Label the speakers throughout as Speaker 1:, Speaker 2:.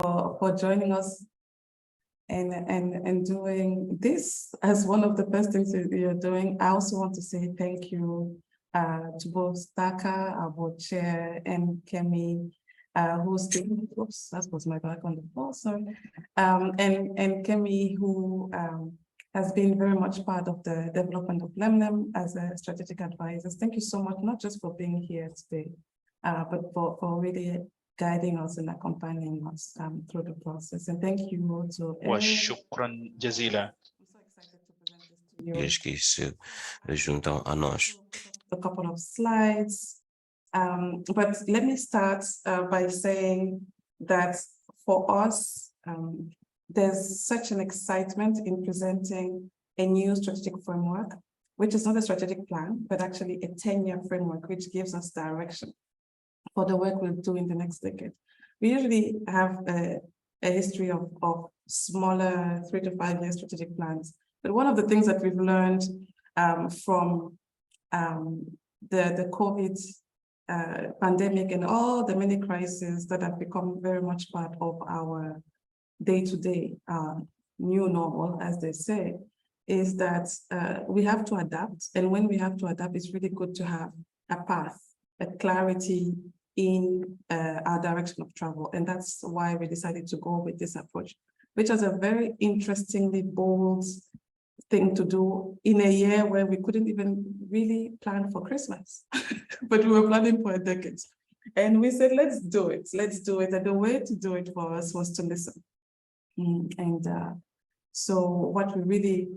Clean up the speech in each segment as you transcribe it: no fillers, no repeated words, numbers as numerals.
Speaker 1: for joining us and doing this as one of the first things that you're doing. I also want to say thank you to both Taka, our board chair, and Kemi, who's taking, oops, that was my back on the floor, sorry. And Kemi, who has been very much part of the development of Lemlem as a strategic advisor. Thank you so much, not just for being here today, but for really guiding us and accompanying us through the process. And thank you to
Speaker 2: وشكرا جزيلا.
Speaker 3: Que se juntam a nós.
Speaker 1: A couple of slides, but let me start by saying that for us, there's such an excitement in presenting a new strategic framework, which is not a strategic plan, but actually a 10-year framework, which gives us direction for the work we'll do in the next decade. We usually have a history of smaller 3 to 5 year strategic plans. But one of the things that we've learned from the COVID pandemic and all the many crises that have become very much part of our day-to-day new normal, as they say, is that we have to adapt. And when we have to adapt, it's really good to have a path, a clarity in our direction of travel. And that's why we decided to go with this approach, which was a very interestingly bold thing to do in a year where we couldn't even really plan for Christmas, but we were planning for a decade. And we said, let's do it. And the way to do it for us was to listen. So what we really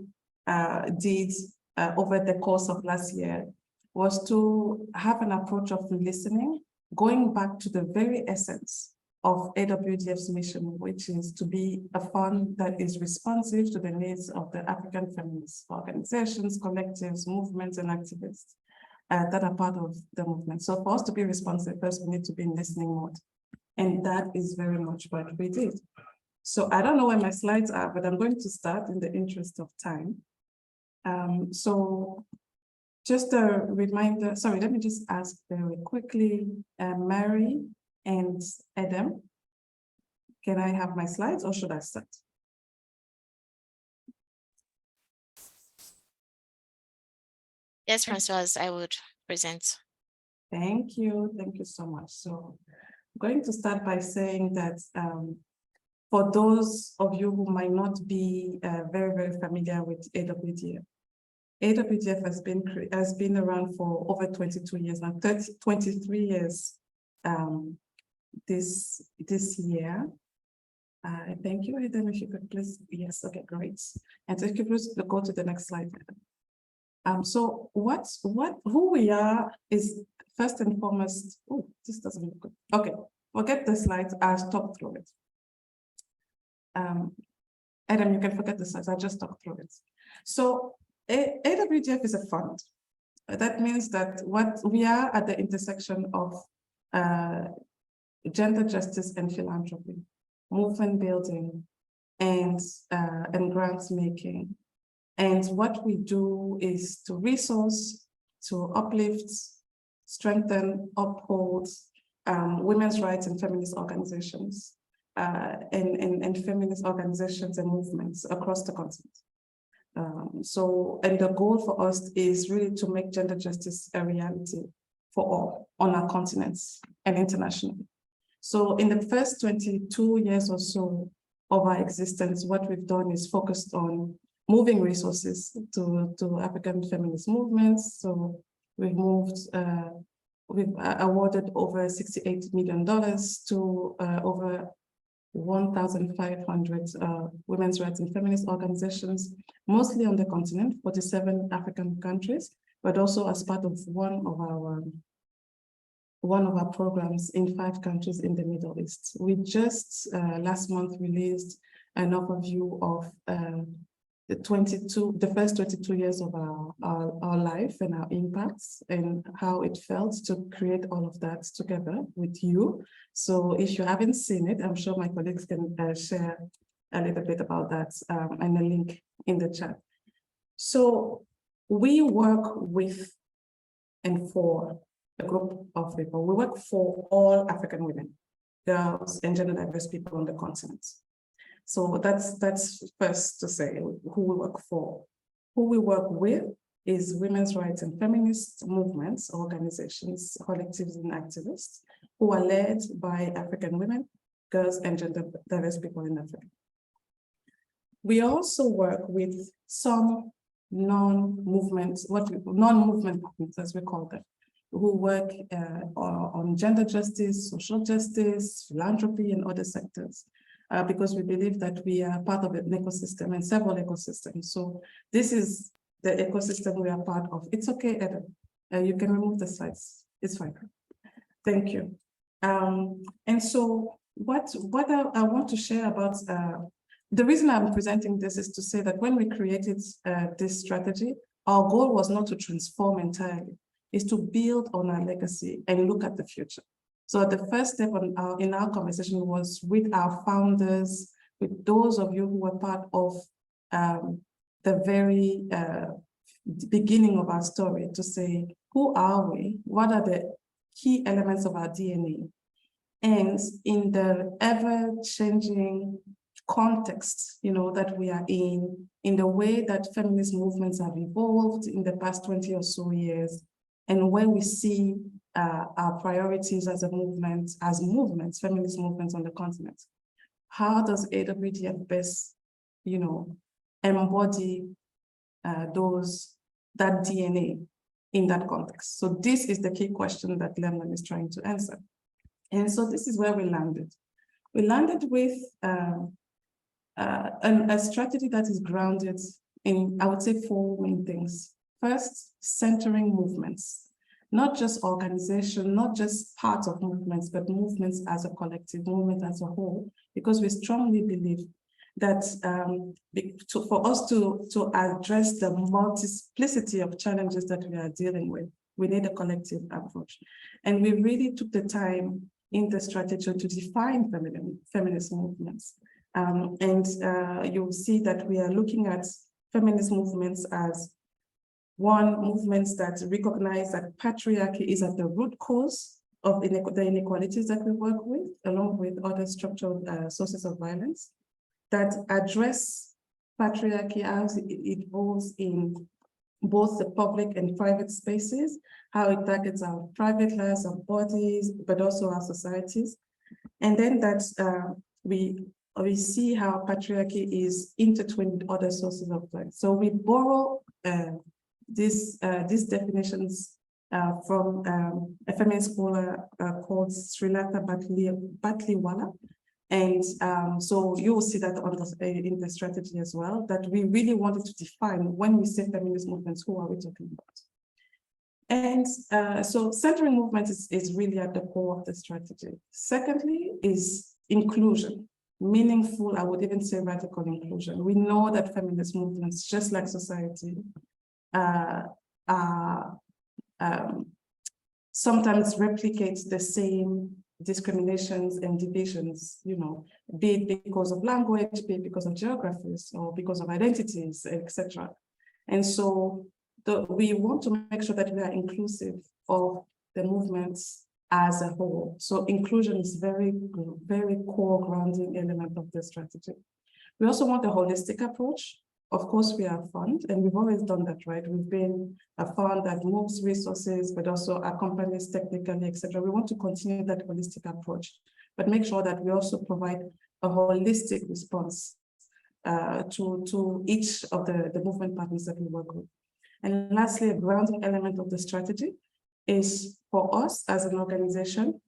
Speaker 1: did over the course of last year was to have an approach of listening, going back to the very essence of AWDF's mission, which is to be a fund that is responsive to the needs of the African feminist organizations, collectives, movements, and activists that are part of the movement. So for us to be responsive, first we need to be in listening mode. And that is very much what we did. So I don't know where my slides are, but I'm going to start in the interest of time. So just a reminder, sorry, let me just ask very quickly, Mary and Adam, can I have my slides or should I start?
Speaker 4: Yes, Françoise, I would present.
Speaker 1: Thank you so much. So I'm going to start by saying that for those of you who might not be very, very familiar with AWDF, AWDF has been around for over 22 years now, 23 years this year. Thank you, Adam, if you could please, yes, okay, great. And so if you please go to the next slide. So who we are is first and foremost, oh, this doesn't look good. Okay, forget the slides, I'll talk through it. Adam, you can forget the slides, I'll just talk through it. So AWDF is a fund. That means that what we are at the intersection of gender justice and philanthropy, movement building, and grants making. And what we do is to resource, to uplift, strengthen, uphold women's rights and feminist organizations, and feminist organizations and movements across the continent. And the goal for us is really to make gender justice a reality for all on our continents and internationally. So in the first 22 years or so of our existence, what we've done is focused on moving resources to African feminist movements. So we've awarded over $68 million to over 1,500 women's rights and feminist organizations, mostly on the continent, 47 African countries, but also as part of one of our programs in 5 countries in the Middle East. We just last month released an overview of the first 22 years of our life and our impacts and how it felt to create all of that together with you. So if you haven't seen it, I'm sure my colleagues can share a little bit about that and a link in the chat. So we work with and for a group of people. We work for all African women. girls, and gender diverse people on the continent. So that's first to say who we work for. Who we work with is women's rights and feminist movements, organizations, collectives, and activists who are led by African women, girls, and gender diverse people in Africa. We also work with some non-movement movements, as we call them, who work on gender justice, social justice, philanthropy, and other sectors, because we believe that we are part of an ecosystem and several ecosystems. So this is the ecosystem we are part of. It's okay, Adam. You can remove the slides. It's fine. Thank you. And so what I want to share about the reason I'm presenting this is to say that when we created this strategy, our goal was not to transform entirely, is to build on our legacy and look at the future. So the first step in our conversation was with our founders, with those of you who were part of the very beginning of our story, to say, who are we? What are the key elements of our DNA? And in the ever-changing context, that we are in the way that feminist movements have evolved in the past 20 or so years, and where we see our priorities as a movement, feminist movements on the continent. How does AWDF best, embody that DNA in that context? So this is the key question that Lemlem is trying to answer. And so this is where we landed. We landed with a strategy that is grounded in, I would say, 4 main things. First, centering movements, not just organization, not just parts of movements, but movements as a collective, movement as a whole, because we strongly believe that for us to address the multiplicity of challenges that we are dealing with, we need a collective approach. And we really took the time in the strategy to define feminist movements. You'll see that we are looking at feminist movements as movements that recognize that patriarchy is at the root cause of the inequalities that we work with, along with other structural sources of violence, that address patriarchy as it evolves in both the public and private spaces, how it targets our private lives, our bodies, but also our societies. And then that we see how patriarchy is intertwined with other sources of violence. So we borrow these definitions from a feminist scholar called Srilata Batliwala. And so you will see that in the strategy as well, that we really wanted to define, when we say feminist movements, who are we talking about? And so centering movements is really at the core of the strategy. Secondly is inclusion, meaningful, I would even say radical inclusion. We know that feminist movements, just like society, sometimes replicate the same discriminations and divisions, be it because of language, be it because of geographies, or because of identities, etc. And so we want to make sure that we are inclusive of the movements as a whole. So inclusion is very, very core grounding element of the strategy. We also want a holistic approach. Of course, we are a fund, and we've always done that, right? We've been a fund that moves resources, but also accompanies technically, etc. We want to continue that holistic approach, but make sure that we also provide a holistic response to each of the movement partners that we work with. And lastly, a grounding element of the strategy is for us as an organization,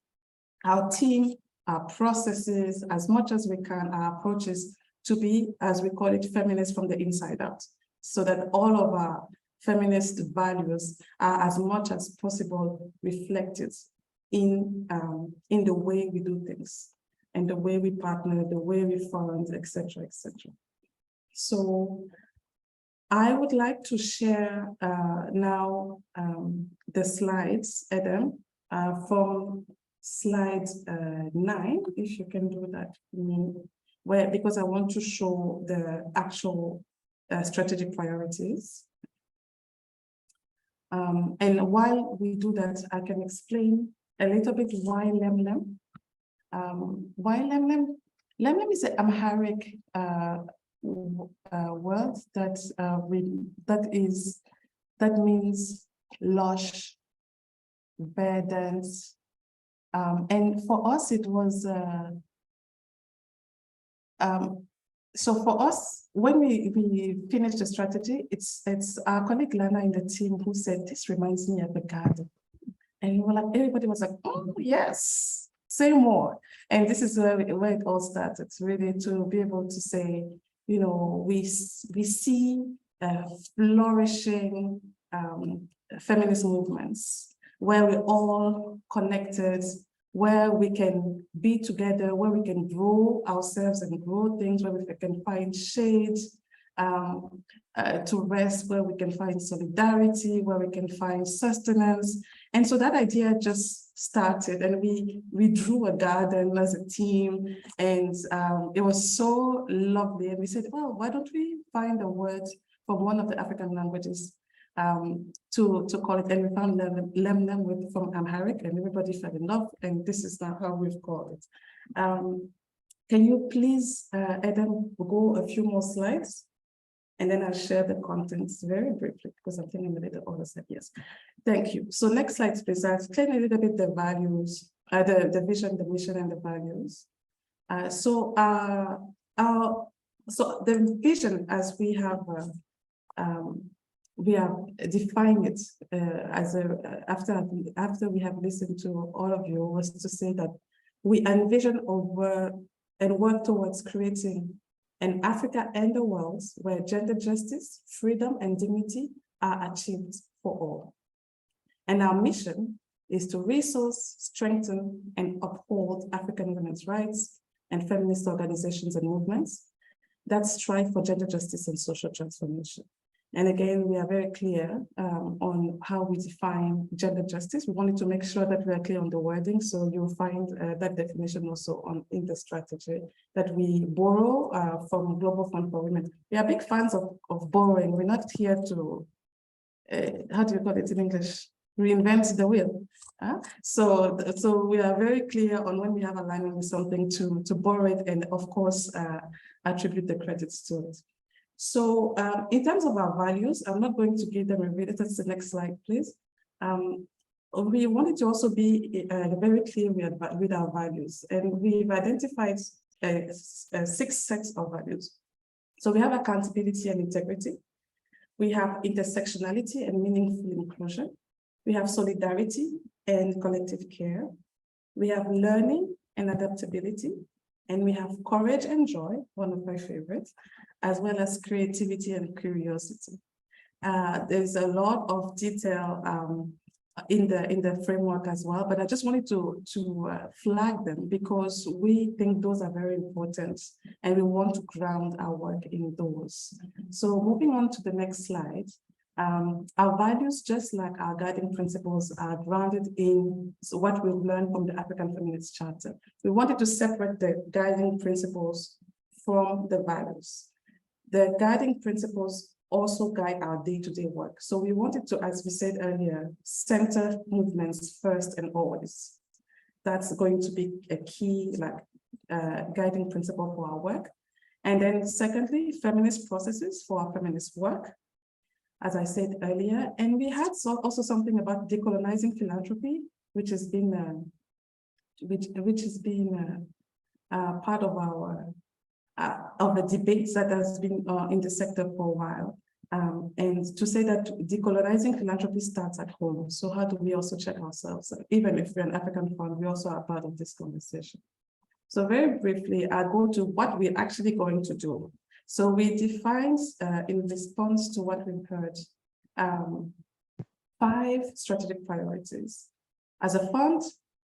Speaker 1: our team, our processes, as much as we can, our approaches to be, as we call it, feminist from the inside out, so that all of our feminist values are as much as possible reflected in the way we do things, and the way we partner, the way we fund, etc., etc. So I would like to share now the slides, Adam, from slide 9, if you can do that for me. Because I want to show the actual strategic priorities. And while we do that, I can explain a little bit why Lemlem. Why Lemlem? Lemlem is an Amharic word that that means lush, verdant, and for us it was. So for us, when we finished the strategy, it's our colleague Lana in the team who said, this reminds me of the garden. And we were like, everybody was like, oh, yes, say more. And this is where it all started, really to be able to say, you know, we see flourishing feminist movements where we're all connected, where we can be together, where we can grow ourselves and grow things, where we can find shade to rest, where we can find solidarity, where we can find sustenance. And so that idea just started, and we drew a garden as a team, and it was so lovely. And we said, well, why don't we find a word from one of the African languages to call it, and we found Lemlem from Amharic, and everybody fell in love, and this is now how we've called it. Can you please, Adam, go a few more slides, and then I'll share the contents very briefly, because I'm thinking a little other side. Yes, thank you. So next slide, please. I'll explain a little bit the values, the vision, the mission, and the values. So the vision, as we have defined it as after we have listened to all of you, was to say that we envision and work towards creating an Africa and the world where gender justice, freedom, and dignity are achieved for all. And our mission is to resource, strengthen, and uphold African women's rights and feminist organizations and movements that strive for gender justice and social transformation. And again, we are very clear on how we define gender justice. We wanted to make sure that we are clear on the wording, so you'll find that definition also in the strategy that we borrow from Global Fund for Women. We are big fans of borrowing. We're not here to, how do you call it in English? Reinvent the wheel. So we are very clear on when we have alignment with something to borrow it, and of course, attribute the credits to it. So in terms of our values, I'm not going to give them a read. That's the next slide, please. We wanted to also be very clear with our values, and we've identified 6 sets of values. So we have accountability and integrity. We have intersectionality and meaningful inclusion. We have solidarity and collective care. We have learning and adaptability. And we have courage and joy, one of my favorites, as well as creativity and curiosity. There's a lot of detail in the framework as well, but I just wanted to flag them because we think those are very important and we want to ground our work in those. So moving on to the next slide. Our values, just like our guiding principles, are grounded in what we've learned from the African Feminist Charter. We wanted to separate the guiding principles from the values. The guiding principles also guide our day-to-day work. So we wanted to, as we said earlier, center movements first and always. That's going to be a key guiding principle for our work. And then secondly, feminist processes for our feminist work, as I said earlier. And we had also something about decolonizing philanthropy, which has been part of our of the debates that has been in the sector for a while. And to say that decolonizing philanthropy starts at home. So how do we also check ourselves? Even if we're an African fund, we also are part of this conversation. So very briefly, I'll go to what we're actually going to do. So we defined, in response to what we've heard, 5 strategic priorities. As a fund,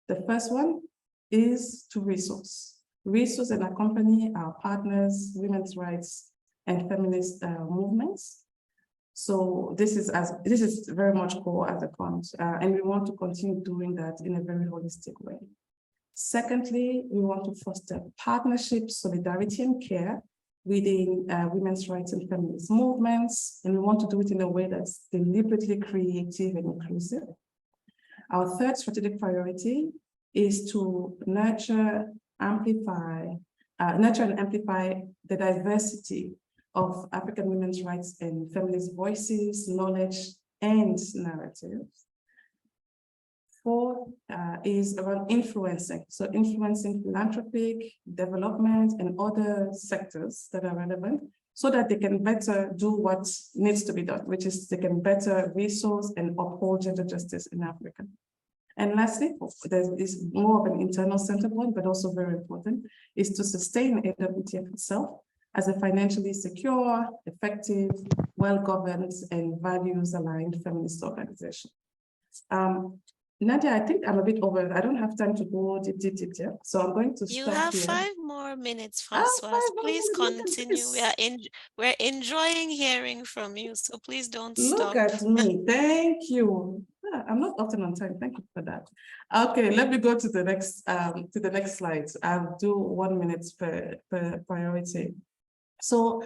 Speaker 1: the first one is to resource and accompany our partners, women's rights, and feminist movements. So this is very much core as a fund, and we want to continue doing that in a very holistic way. Secondly, we want to foster partnerships, solidarity, and care within women's rights and feminist movements, and we want to do it in a way that's deliberately creative and inclusive. Our third strategic priority is to nurture and amplify the diversity of African women's rights and feminist voices, knowledge, and narratives. 4 is around influencing. So influencing philanthropic, development, and other sectors that are relevant so that they can better do what needs to be done, which is they can better resource and uphold gender justice in Africa. And lastly, there is more of an internal centered one, but also very important, is to sustain AWDF itself as a financially secure, effective, well-governed, and values-aligned feminist organization. Nadia, I think I'm a bit over. I don't have time to go deep, yeah. So I'm going to
Speaker 4: You
Speaker 1: stop
Speaker 4: have
Speaker 1: here.
Speaker 4: 5 more minutes, Francoise.
Speaker 1: 5 more
Speaker 4: Please
Speaker 1: minutes,
Speaker 4: continue. We're enjoying hearing from you, so please don't
Speaker 1: Look
Speaker 4: stop.
Speaker 1: at me. Thank you. I'm not often on time. Thank you for that. Okay, let me go to the next slide. I'll do 1 minute per priority. So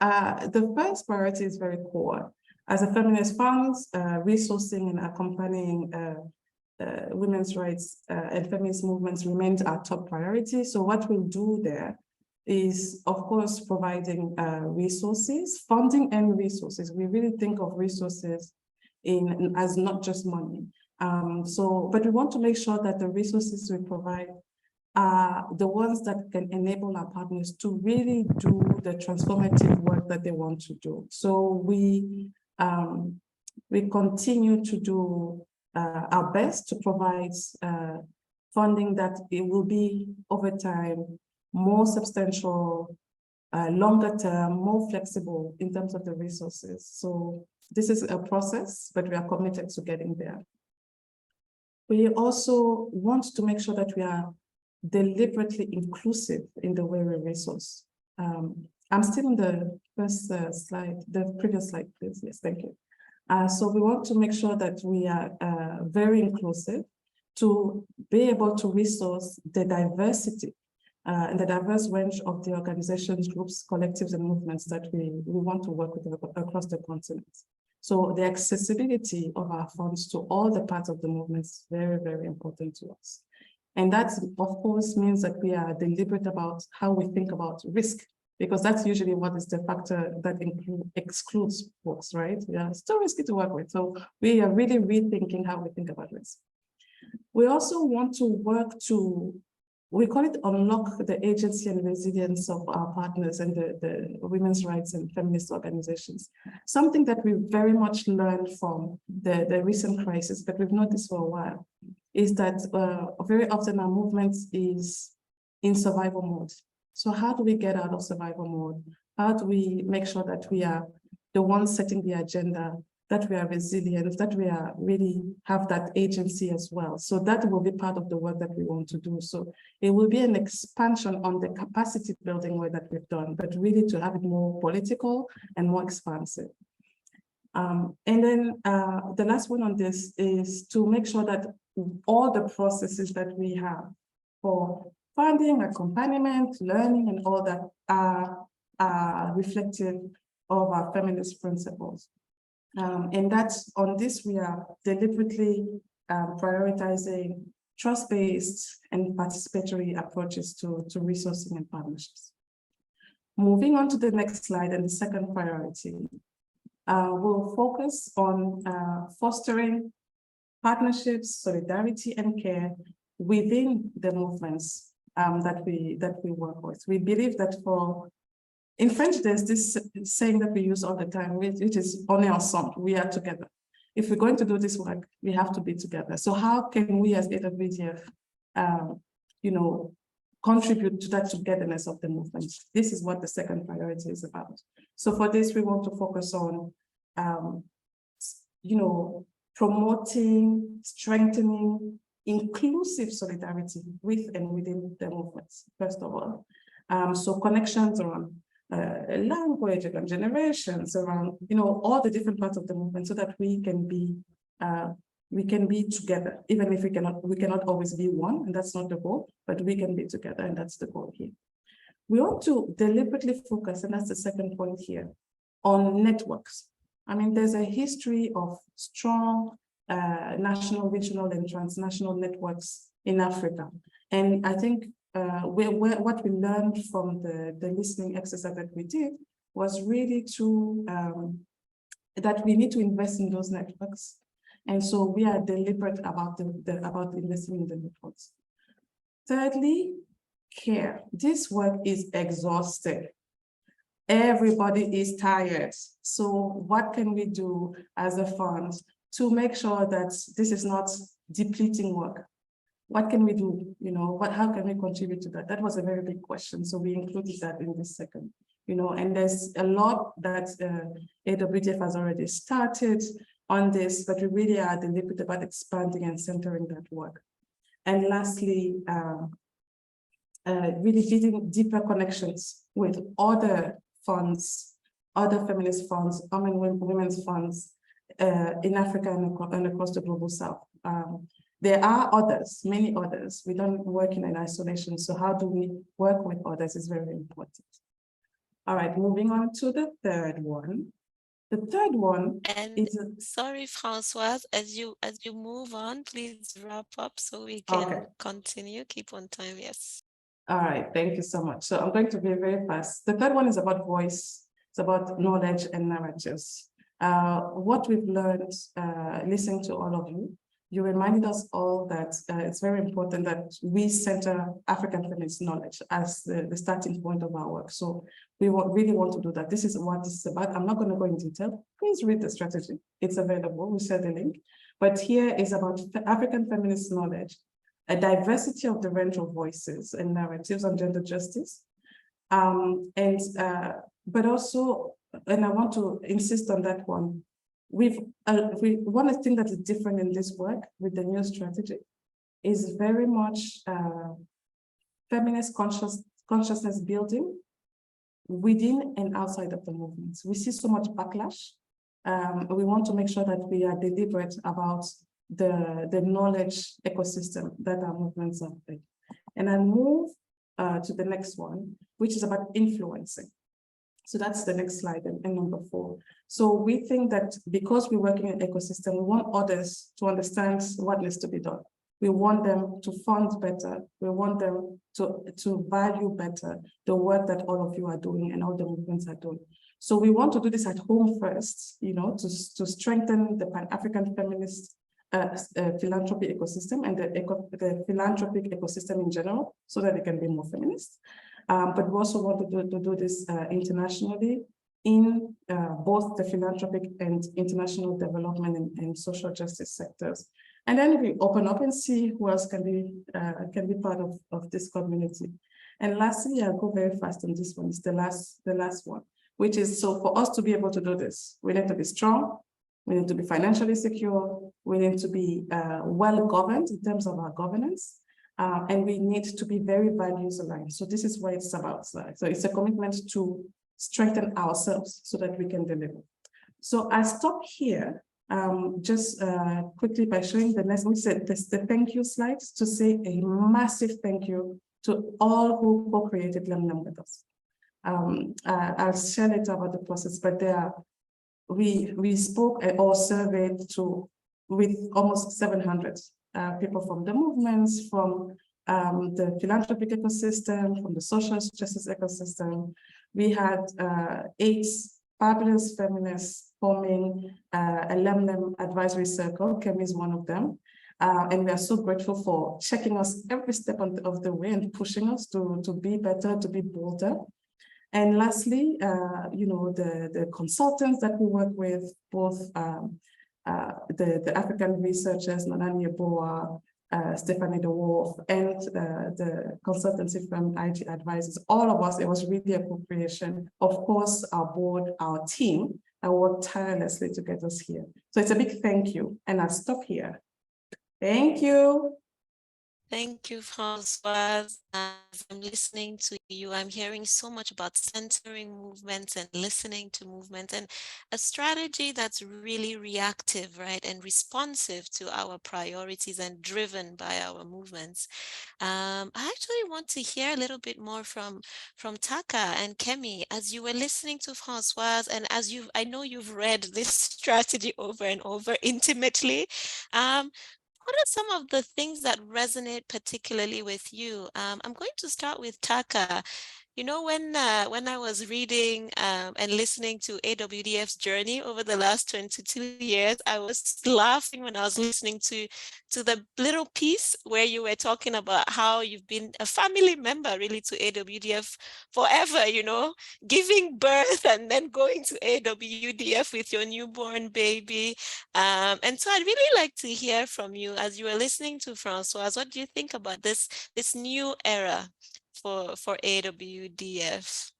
Speaker 1: the first priority is very core. As a feminist fund, resourcing and accompanying women's rights and feminist movements remains our top priority. So what we'll do there is, of course, providing resources, funding and resources. We really think of resources as not just money. But we want to make sure that the resources we provide are the ones that can enable our partners to really do the transformative work that they want to do. So we continue to do our best to provide funding that it will be over time more substantial, longer term, more flexible in terms of the resources. So this is a process, but we are committed to getting there. We also want to make sure that we are deliberately inclusive in the way we resource. I'm still on the first slide, the previous slide, please. Yes, thank you. So we want to make sure that we are very inclusive to be able to resource the diversity and the diverse range of the organizations, groups, collectives, and movements that we want to work with across the continent. So the accessibility of our funds to all the parts of the movement is very, very important to us. And that, of course, means that we are deliberate about how we think about risk, because that's usually what is the factor that excludes folks, right? Yeah, it's too risky to work with. So we are really rethinking how we think about risk. We also want to work to, we call it unlock the agency and resilience of our partners and the women's rights and feminist organizations. Something that we very much learned from the recent crisis, but we've noticed for a while, is that very often our movement is in survival mode. So how do we get out of survival mode? How do we make sure that we are the ones setting the agenda, that we are resilient, that we are really have that agency as well? So that will be part of the work that we want to do. So it will be an expansion on the capacity building work that we've done, but really to have it more political and more expansive. And then the last one on this is to make sure that all the processes that we have for funding, accompaniment, learning, and all that are reflective of our feminist principles. And that's on this, we are deliberately prioritizing trust-based and participatory approaches to resourcing and partnerships. Moving on to the next slide, and the second priority, we'll focus on fostering partnerships, solidarity, and care within the movements that we work with. We believe that in French, there's this saying that we use all the time, which is on est ensemble, we are together. If we're going to do this work, we have to be together. So how can we as AWDF, contribute to that togetherness of the movement? This is what the second priority is about. So for this, we want to focus on, promoting, strengthening, inclusive solidarity with and within the movements, first of all. So connections around language, around generations, around all the different parts of the movement, so that we can be together, even if we cannot always be one, and that's not the goal, but we can be together, and that's the goal here. We want to deliberately focus, and that's the second point here, on networks. I mean, there's a history of strong national, regional, and transnational networks in Africa. And I think what we learned from the listening exercise that we did was really to that we need to invest in those networks. And so we are deliberate about about investing in the networks. Thirdly, care. This work is exhausting. Everybody is tired. So what can we do as a fund to make sure that this is not depleting work? What can we do? You know, how can we contribute to that? That was a very big question. So we included that in this second, you know, and there's a lot that AWDF has already started on this, but we really are deliberate about expanding and centering that work. And lastly, really building deeper connections with other funds, other feminist funds, women's funds in Africa and across the global south. There are others, many others. We don't work in isolation. So how do we work with others is very important. All right, moving on to the third one. The third one is
Speaker 4: sorry, Françoise, as you move on, please wrap up so we can continue. Keep on time, yes.
Speaker 1: All right, thank you so much. So I'm going to be very fast. The third one is about voice. It's about knowledge and narratives. What we've learned listening to all of you, you reminded us all that it's very important that we center African feminist knowledge as the starting point of our work. So we really want to do that. This is what this is about. I'm not going to go in detail. Please read the strategy. It's available. We share the link. But here is about African feminist knowledge, a diversity of the range of voices and narratives on gender justice. But also, and I want to insist on that one, one thing that is different in this work with the new strategy is very much feminist consciousness building within and outside of the movements. We see so much backlash. We want to make sure that we are deliberate about the knowledge ecosystem that our movements are in. And I'll move to the next one, which is about influencing. So that's the next slide and number 4. So we think that because we're working in an ecosystem, we want others to understand what needs to be done. We want them to fund better. We want them to value better the work that all of you are doing and all the movements are doing. So we want to do this at home first, you know, to strengthen the Pan-African feminist philanthropy ecosystem and the philanthropic ecosystem in general, so that it can be more feminist. But we also want to do this internationally in both the philanthropic and international development and social justice sectors. And then we open up and see who else can be part of this community. And lastly, I'll go very fast on this one. It's the last one, which is, so for us to be able to do this, we need to be strong. We need to be financially secure. We need to be well-governed in terms of our governance. And we need to be very values aligned. So this is what it's about. So it's a commitment to strengthen ourselves so that we can deliver. So I stop here just quickly by showing the next, we said this, the thank you slides, to say a massive thank you to all who co-created Lemlem with us. I'll share later about the process, but we spoke or surveyed with almost 700 people from the movements, from the philanthropic ecosystem, from the social justice ecosystem. We had 8 fabulous feminists forming a Lemlem advisory circle. Kemi is one of them. And we are so grateful for checking us every step of the way and pushing us to be better, to be bolder. And lastly, you know, the consultants that we work with, both the African researchers, Nanani Yeboah, Stephanie De Wolf, and the consultancy firm IG Advisors, all of us, it was really a co-creation. Of course, our board, our team, that worked tirelessly to get us here. So it's a big thank you. And I'll stop here. Thank you.
Speaker 4: Thank you, Françoise. As I'm listening to you, I'm hearing so much about centering movements and listening to movements, and a strategy that's really reactive, right, and responsive to our priorities and driven by our movements. I actually want to hear a little bit more from Taka and Kemi as you were listening to Françoise, and as I know you've read this strategy over and over intimately. what are some of the things that resonate particularly with you? I'm going to start with Taka. You know, when I was reading and listening to AWDF's journey over the last 22 years, I was laughing when I was listening to the little piece where you were talking about how you've been a family member really to AWDF forever, you know, giving birth and then going to AWDF with your newborn baby. And so I'd really like to hear from you as you were listening to Francoise. What do you think about this new era for AWDF?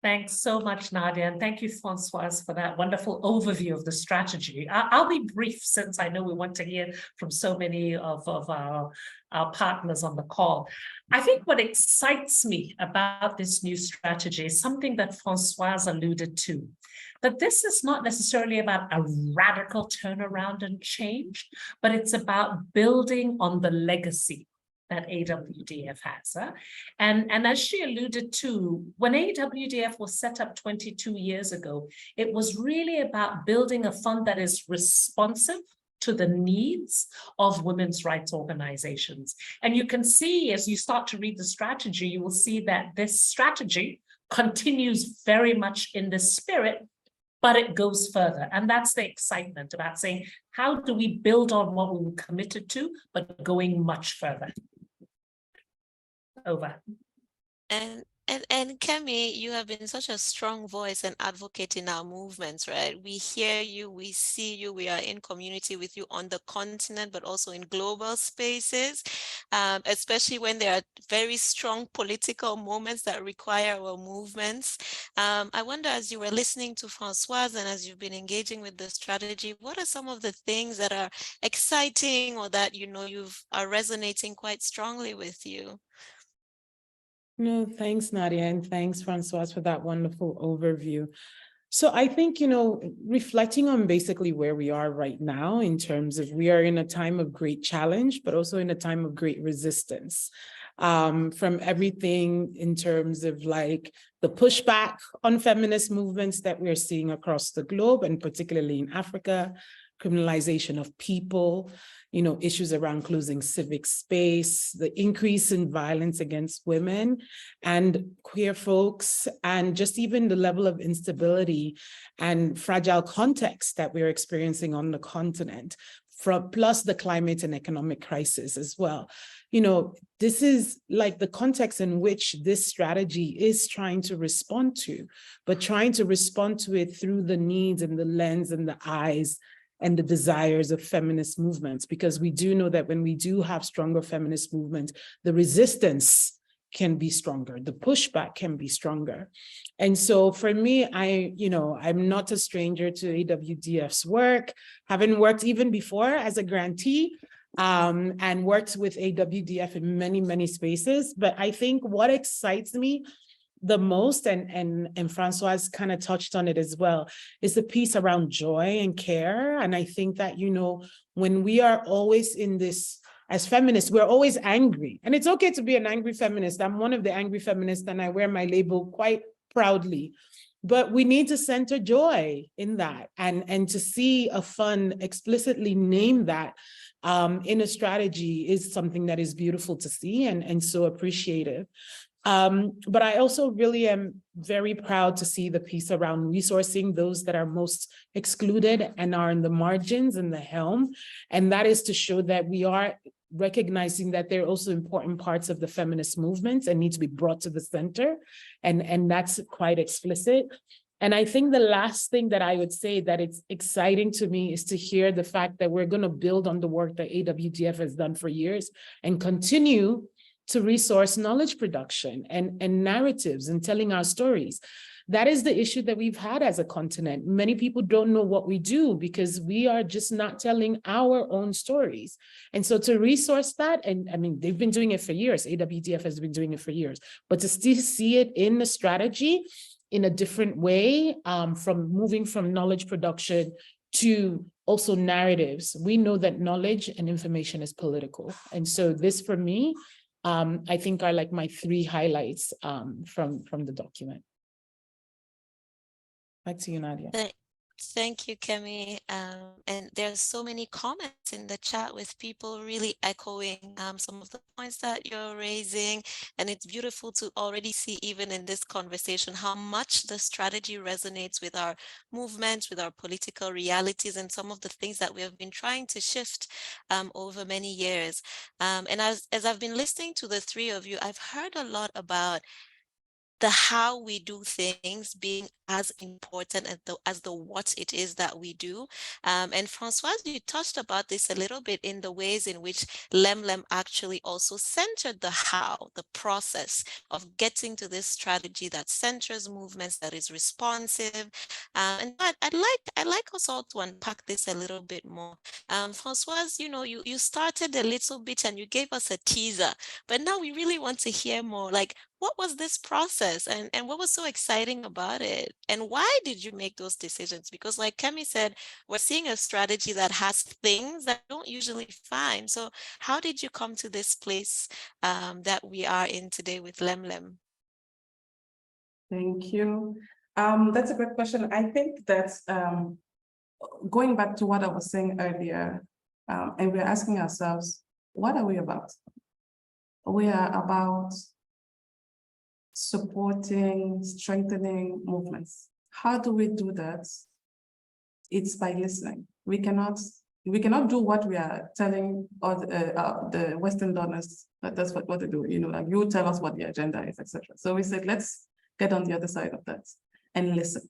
Speaker 5: Thanks so much, Nadia, and thank you, Francoise, for that wonderful overview of the strategy. I'll be brief since I know we want to hear from so many of our partners on the call. I think what excites me about this new strategy is something that Francoise alluded to, that this is not necessarily about a radical turnaround and change, but it's about building on the legacy that AWDF has. And as she alluded to, when AWDF was set up 22 years ago, it was really about building a fund that is responsive to the needs of women's rights organizations. And you can see, as you start to read the strategy, you will see that this strategy continues very much in this spirit, but it goes further. And that's the excitement about saying, how do we build on what we were committed to, but going much further? Over.
Speaker 4: And Kemi, you have been such a strong voice and advocate in our movements, right? We hear you, we see you, we are in community with you on the continent, but also in global spaces, especially when there are very strong political moments that require our movements. I wonder, as you were listening to Francoise and as you've been engaging with the strategy, what are some of the things that are exciting or that you know are resonating quite strongly with you?
Speaker 6: No, thanks, Nadia, and thanks, Francoise, for that wonderful overview. So I think, you know, reflecting on basically where we are right now in terms of we are in a time of great challenge, but also in a time of great resistance. From everything in terms of like the pushback on feminist movements that we're seeing across the globe, and particularly in Africa, criminalization of people, you know, issues around closing civic space, the increase in violence against women and queer folks, and just even the level of instability and fragile context that we're experiencing on the continent, plus the climate and economic crisis as well. You know, this is like the context in which this strategy is trying to respond to, but trying to respond to it through the needs and the lens and the eyes and the desires of feminist movements, because we do know that when we do have stronger feminist movements, the resistance can be stronger, the pushback can be stronger. And so for me, I'm not a stranger to AWDF's work, having worked even before as a grantee, and worked with AWDF in many, many spaces. But I think what excites me the most, and Francoise kind of touched on it as well, is the piece around joy and care. And I think that, you know, when we are always in this, as feminists, we're always angry. And it's okay to be an angry feminist. I'm one of the angry feminists and I wear my label quite proudly. But we need to center joy in that, and to see a fund explicitly name that in a strategy is something that is beautiful to see and so appreciative. But I also really am very proud to see the piece around resourcing those that are most excluded and are in the margins and the helm. And that is to show that we are recognizing that they're also important parts of the feminist movements and need to be brought to the center. And that's quite explicit. And I think the last thing that I would say that it's exciting to me is to hear the fact that we're going to build on the work that AWDF has done for years and continue to resource knowledge production and narratives and telling our stories. That is the issue that we've had as a continent. Many people don't know what we do because we are just not telling our own stories. And so to resource that, and I mean, they've been doing it for years, AWDF has been doing it for years, but to still see it in the strategy in a different way, from moving from knowledge production to also narratives. We know that knowledge and information is political. And so this for me, I think are like my three highlights from the document. Back to you, Nadia.
Speaker 4: Thank you, Kemi. And there's so many comments in the chat with people really echoing some of the points that you're raising. And it's beautiful to already see, even in this conversation, how much the strategy resonates with our movements, with our political realities, and some of the things that we have been trying to shift over many years. And as I've been listening to the three of you, I've heard a lot about the how we do things being as important as the what it is that we do. And Francoise, you touched about this a little bit in the ways in which Lemlem actually also centered the how, the process of getting to this strategy that centers movements, that is responsive. And I'd like us all to unpack this a little bit more. Francoise, you started a little bit and you gave us a teaser, but now we really want to hear more. Like, what was this process and what was so exciting about it? And why did you make those decisions? Because like Kemi said, we're seeing a strategy that has things that don't usually find. So how did you come to this place that we are in today with Lemlem?
Speaker 1: Thank you. That's a great question. I think that going back to what I was saying earlier, and we're asking ourselves, what are we about? We are about supporting, strengthening movements. How do we do that? It's by listening. We cannot do what we are telling all the Western donors that's what they do. Like you tell us what the agenda is, etc. So we said, let's get on the other side of that and listen.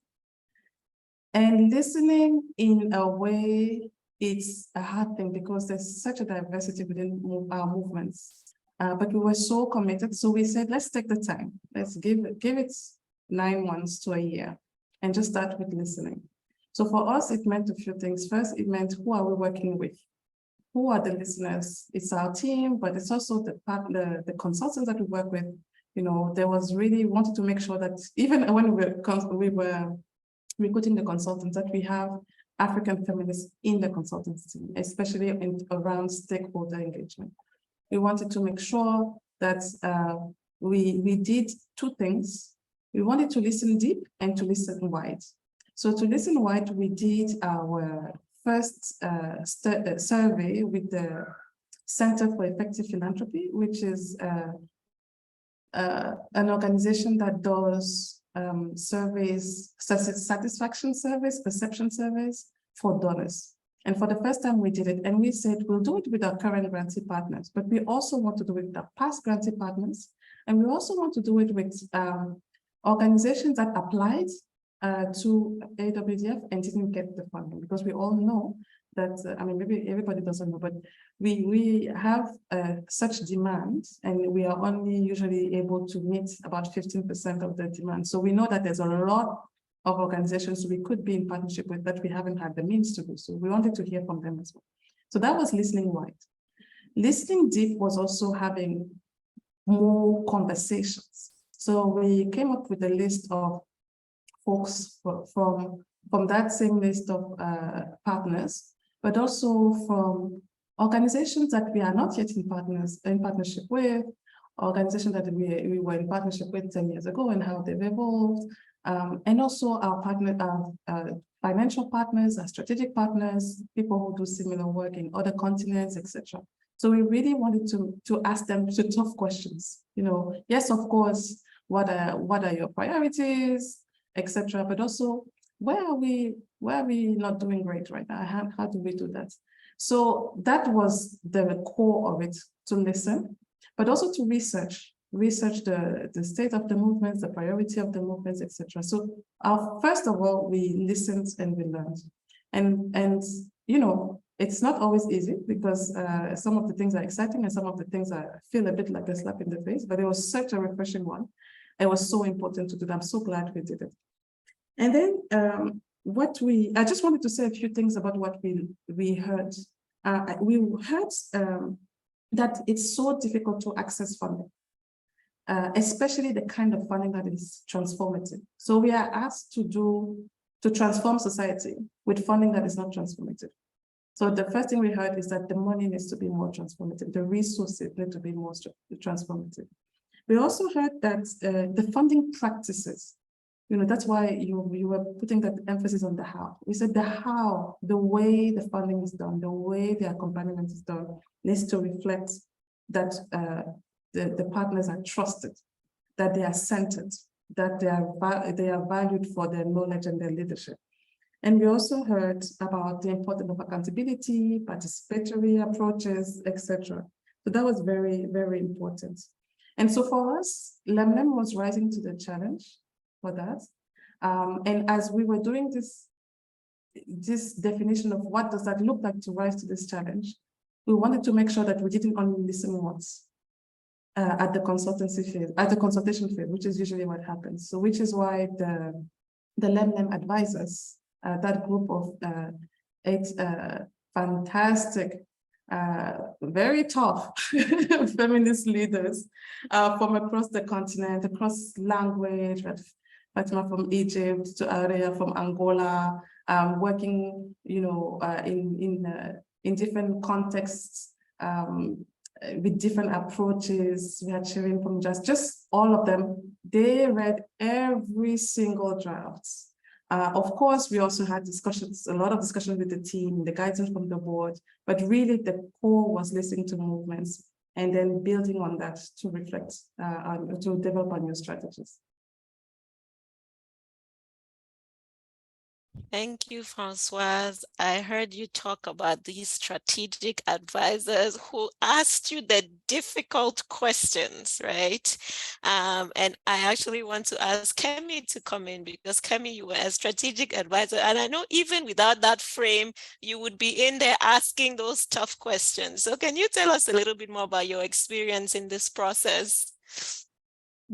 Speaker 1: And listening in a way, it's a hard thing because there's such a diversity within our movements. But we were so committed. So we said, let's take the time. Let's give it 9 months to a year and just start with listening. So for us, it meant a few things. First, it meant who are we working with? Who are the listeners? It's our team, but it's also the consultants that we work with. There was really wanted to make sure that even when we were recruiting the consultants, that we have African feminists in the consultants team, especially around stakeholder engagement. We wanted to make sure that we did 2 things. We wanted to listen deep and to listen wide. So to listen wide, we did our first survey with the Center for Effective Philanthropy, which is an organization that does surveys, satisfaction surveys, perception surveys for donors. And for the first time we did it, and we said, we'll do it with our current grantee partners, but we also want to do it with our past grantee partners. And we also want to do it with organizations that applied to AWDF and didn't get the funding, because we all know that, maybe everybody doesn't know, but we have such demand, and we are only usually able to meet about 15% of the demand. So we know that there's a lot of organizations we could be in partnership with that we haven't had the means to do. So we wanted to hear from them as well. So that was listening wide. Listening deep was also having more conversations. So we came up with a list of folks from that same list of partners, but also from organizations that we are not yet in partnership with, organizations that we were in partnership with 10 years ago and how they've evolved, and also our financial partners, our strategic partners, people who do similar work in other continents, etc. So we really wanted to ask them the tough questions. Yes, of course, what are your priorities, etc. But also, where are we not doing great right now? How do we do that? So that was the core of it, to listen, but also to research the state of the movements, the priority of the movements, etc. So first of all, we listened and we learned. And it's not always easy, because some of the things are exciting and some of the things feel a bit like a slap in the face, but it was such a refreshing one. It was so important to do that. I'm so glad we did it. And then I just wanted to say a few things about what we heard. We heard that it's so difficult to access funding, especially the kind of funding that is transformative. So we are asked to transform society with funding that is not transformative. So the first thing we heard is that the money needs to be more transformative. The resources need to be more transformative. We also heard that the funding practices That's why you were putting that emphasis on the how. We said the how, the way the funding is done, the way the accompaniment is done needs to reflect that the partners are trusted, that they are centered, that they are valued for their knowledge and their leadership. And we also heard about the importance of accountability, participatory approaches, etc. So that was very, very important. And so for us, Lemlem was rising to the challenge for that. And as we were doing this definition of what does that look like to rise to this challenge, we wanted to make sure that we didn't only listen once at the consultancy phase, at the consultation phase, which is usually what happens. So which is why the Lemlem advisors, that group of 8 fantastic, very tough feminist leaders from across the continent, across language, Fatima from Egypt to Area from Angola, working, in different contexts, with different approaches. We had Shirin from just all of them. They read every single draft. Of course, we also had discussions, a lot of discussions with the team, the guidance from the board, but really the core was listening to movements and then building on that to reflect, to develop our new strategies.
Speaker 4: Thank you, Françoise. I heard you talk about these strategic advisors who asked you the difficult questions, right? And I actually want to ask Kemi to come in because Kemi, you were a strategic advisor. And I know even without that frame, you would be in there asking those tough questions. So can you tell us a little bit more about your experience in this process?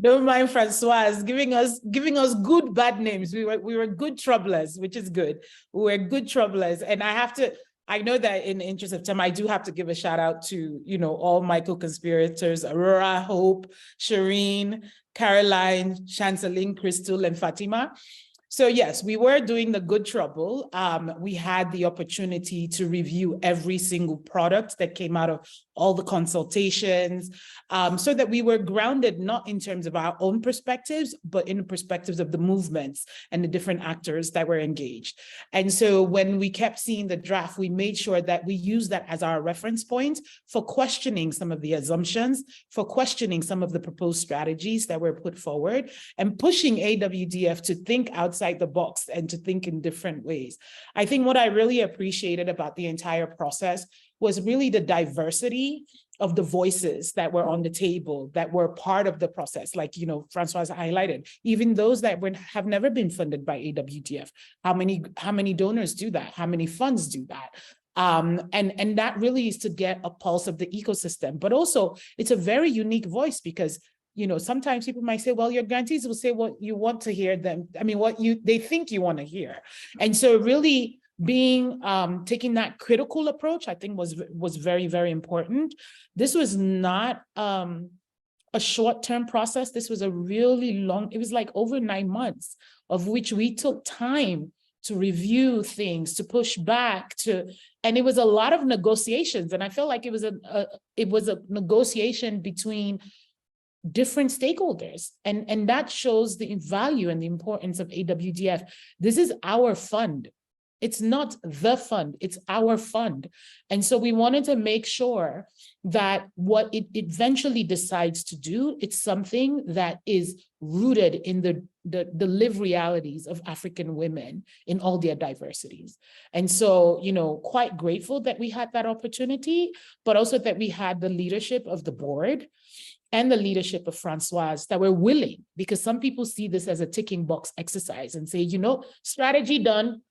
Speaker 6: Don't mind Françoise giving us good bad names. We were good troublers, which is good. We were good troublers. And I know that in the interest of time, I do have to give a shout out to, all my co-conspirators, Aurora, Hope, Shireen, Caroline, Chanceline, Crystal, and Fatima. So yes, we were doing the good trouble. We had the opportunity to review every single product that came out of all the consultations, so that we were grounded not in terms of our own perspectives, but in the perspectives of the movements and the different actors that were engaged. And so when we kept seeing the draft, we made sure that we used that as our reference point for questioning some of the assumptions, for questioning some of the proposed strategies that were put forward, and pushing AWDF to think outside the box and to think in different ways. I think what I really appreciated about the entire process was really the diversity of the voices that were on the table, that were part of the process. Like, Françoise highlighted, even those that have never been funded by AWDF. How many donors do that? How many funds do that? And that really is to get a pulse of the ecosystem, but also it's a very unique voice because sometimes people might say, well, your grantees will say what you want to hear them. I mean, they think you want to hear. And so really taking that critical approach, I think was very, very important. This was not a short-term process. This was a really long, it was like over 9 months, of which we took time to review things, to push back, and it was a lot of negotiations. And I felt like it was a negotiation between different stakeholders, and that shows the value and the importance of AWDF. This is our fund. It's not the fund, it's our fund. And so we wanted to make sure that what it eventually decides to do, it's something that is rooted in the lived realities of African women in all their diversities. And so, quite grateful that we had that opportunity, but also that we had the leadership of the board and the leadership of Françoise that were willing, because some people see this as a ticking box exercise and say, strategy done,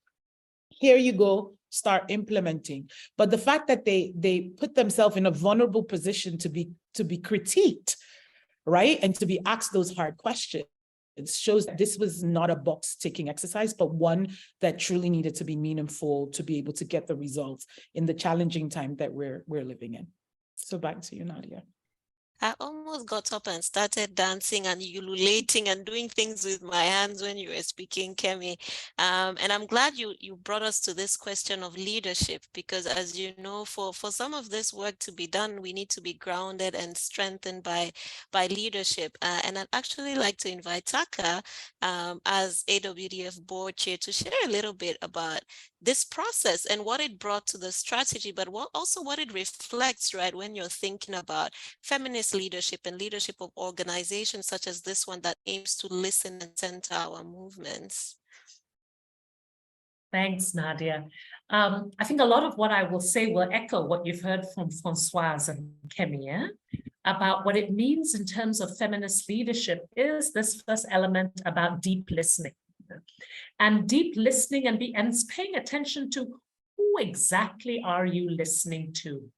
Speaker 6: here you go, start implementing. But the fact that they put themselves in a vulnerable position to be critiqued, right? And to be asked those hard questions, it shows that this was not a box ticking exercise, but one that truly needed to be meaningful to be able to get the results in the challenging time that we're living in. So back to you, Nadia.
Speaker 4: I almost got up and started dancing and ululating and doing things with my hands when you were speaking, Kemi. And I'm glad you brought us to this question of leadership, because as you know, for some of this work to be done, we need to be grounded and strengthened by leadership. And I'd actually like to invite Taka as AWDF board chair to share a little bit about this process and what it brought to the strategy, but also what it reflects, right, when you're thinking about feminist leadership and leadership of organizations such as this one that aims to listen and center our movements.
Speaker 5: Thanks, Nadia. I think a lot of what I will say will echo what you've heard from Françoise and Kemi, about what it means in terms of feminist leadership is this first element about deep listening. And deep listening and paying attention to who exactly are you listening to.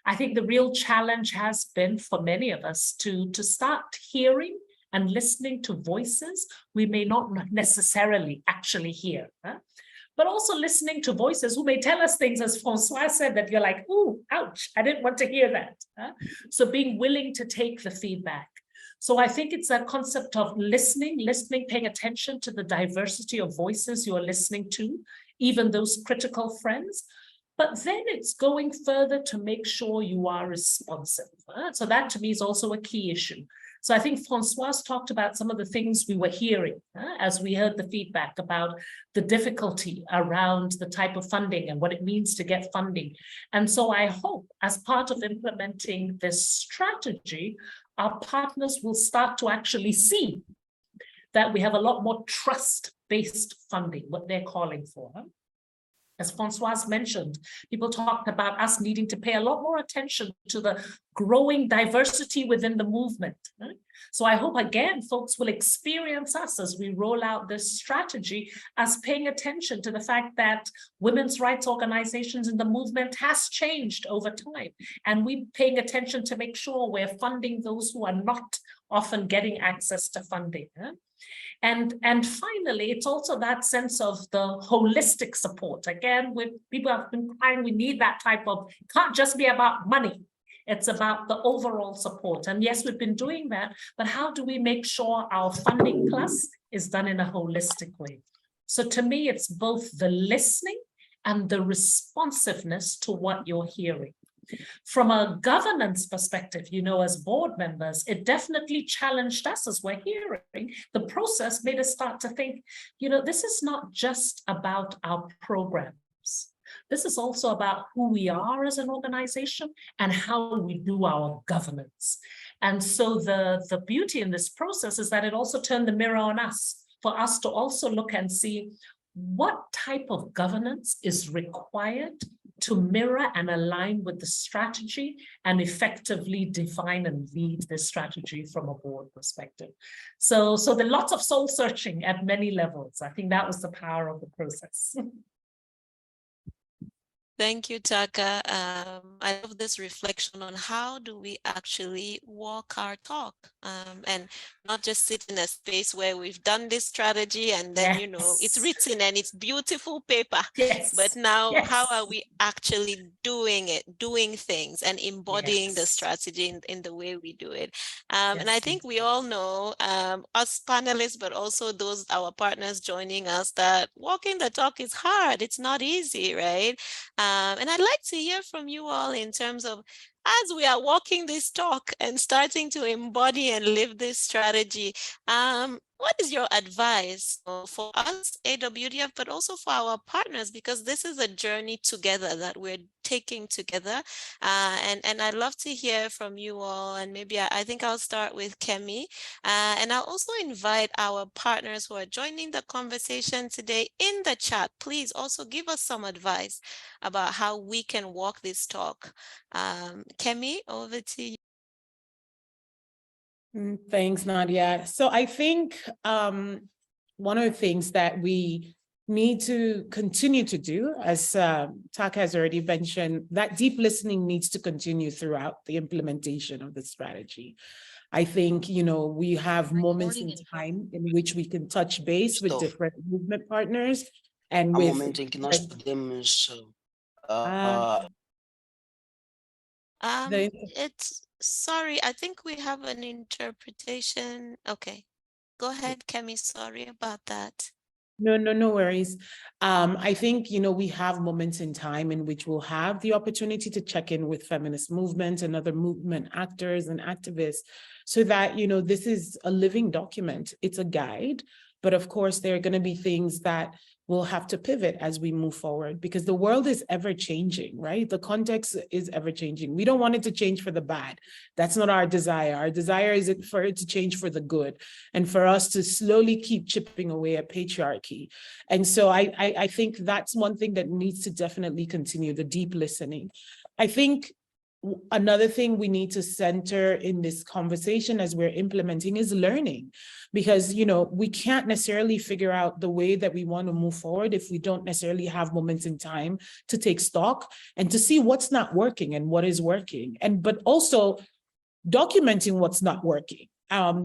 Speaker 5: I think the real challenge has been for many of us to start hearing and listening to voices we may not necessarily actually hear, but also listening to voices who may tell us things, as François said, that you're like, ooh, ouch, I didn't want to hear that. So being willing to take the feedback. So I think it's a concept of listening, paying attention to the diversity of voices you're listening to, even those critical friends. But then it's going further to make sure you are responsive. So that to me is also a key issue. So I think Françoise talked about some of the things we were hearing as we heard the feedback about the difficulty around the type of funding and what it means to get funding. And so I hope as part of implementing this strategy, our partners will start to actually see that we have a lot more trust-based funding, what they're calling for. As Françoise mentioned, people talked about us needing to pay a lot more attention to the growing diversity within the movement. So I hope, again, folks will experience us as we roll out this strategy as paying attention to the fact that women's rights organizations in the movement has changed over time. And we're paying attention to make sure we're funding those who are not often getting access to funding. And finally, it's also that sense of the holistic support. Again, with people have been crying, we need that type of, it can't just be about money. It's about the overall support. And yes, we've been doing that, but how do we make sure our funding plus is done in a holistic way? So to me, it's both the listening and the responsiveness to what you're hearing. From a governance perspective, you know, as board members, it definitely challenged us as we're hearing. The process made us start to think, you know, this is not just about our programs. This is also about who we are as an organization and how we do our governance. And so the beauty in this process is that it also turned the mirror on us, for us to also look and see what type of governance is required to mirror and align with the strategy and effectively define and lead this strategy from a board perspective. So there are lots of soul searching at many levels. I think that was the power of the process.
Speaker 4: Thank you, Taka. I love this reflection on how do we actually walk our talk and not just sit in a space where we've done this strategy and then, you know, it's written and it's beautiful paper.
Speaker 5: Yes.
Speaker 4: But now how are we actually doing it, doing things and embodying the strategy in the way we do it? And I think we all know, us panelists, but also those, our partners joining us, that walking the talk is hard. It's not easy, right? And I'd like to hear from you all in terms of, as we are walking this talk and starting to embody and live this strategy, what is your advice for us, AWDF, but also for our partners? Because this is a journey together that we're taking together. And I'd love to hear from you all. And maybe I think I'll start with Kemi. And I'll also invite our partners who are joining the conversation today in the chat. Please also give us some advice about how we can walk this talk. Kemi, over to you.
Speaker 6: Thanks, Nadia. So I think one of the things that we need to continue to do, as Taka has already mentioned, that deep listening needs to continue throughout the implementation of the strategy. I think, you know, we have moments in time in which we can touch base with different movement partners and with
Speaker 4: It's sorry, I think we have an interpretation. Okay, go ahead, Kemi. Sorry about that.
Speaker 6: No worries. I think, we have moments in time in which we'll have the opportunity to check in with feminist movement and other movement actors and activists so that, this is a living document. It's a guide, but of course, there are going to be things that we'll have to pivot as we move forward because the world is ever changing, right? The context is ever changing. We don't want it to change for the bad. That's not our desire. Our desire is for it to change for the good and for us to slowly keep chipping away at patriarchy. And so I think that's one thing that needs to definitely continue, the deep listening. I think another thing we need to center in this conversation as we're implementing is learning, because, we can't necessarily figure out the way that we want to move forward if we don't necessarily have moments in time to take stock and to see what's not working and what is working. But also documenting what's not working.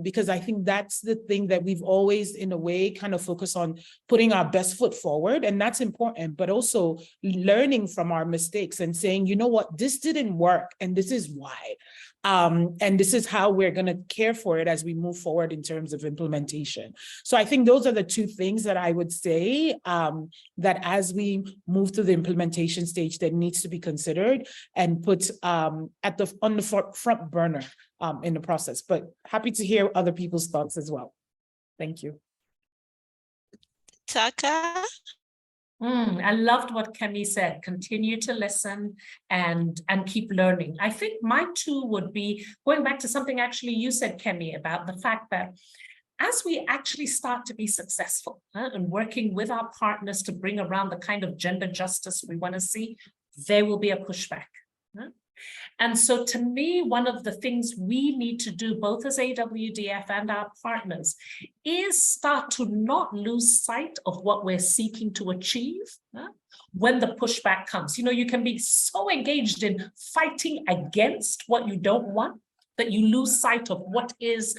Speaker 6: Because I think that's the thing that we've always, in a way, kind of focused on putting our best foot forward. And that's important, but also learning from our mistakes and saying, you know what, this didn't work and this is why. And this is how we're going to care for it as we move forward in terms of implementation. So I think those are the two things that I would say that as we move to the implementation stage that needs to be considered and put on the front burner in the process. But happy to hear other people's thoughts as well. Thank you.
Speaker 4: Taka?
Speaker 5: I loved what Kemi said, continue to listen and keep learning. I think my two would be going back to something actually you said, Kemi, about the fact that as we actually start to be successful and working with our partners to bring around the kind of gender justice we want to see, there will be a pushback. And so to me, one of the things we need to do, both as AWDF and our partners, is start to not lose sight of what we're seeking to achieve when the pushback comes. You can be so engaged in fighting against what you don't want that you lose sight of what is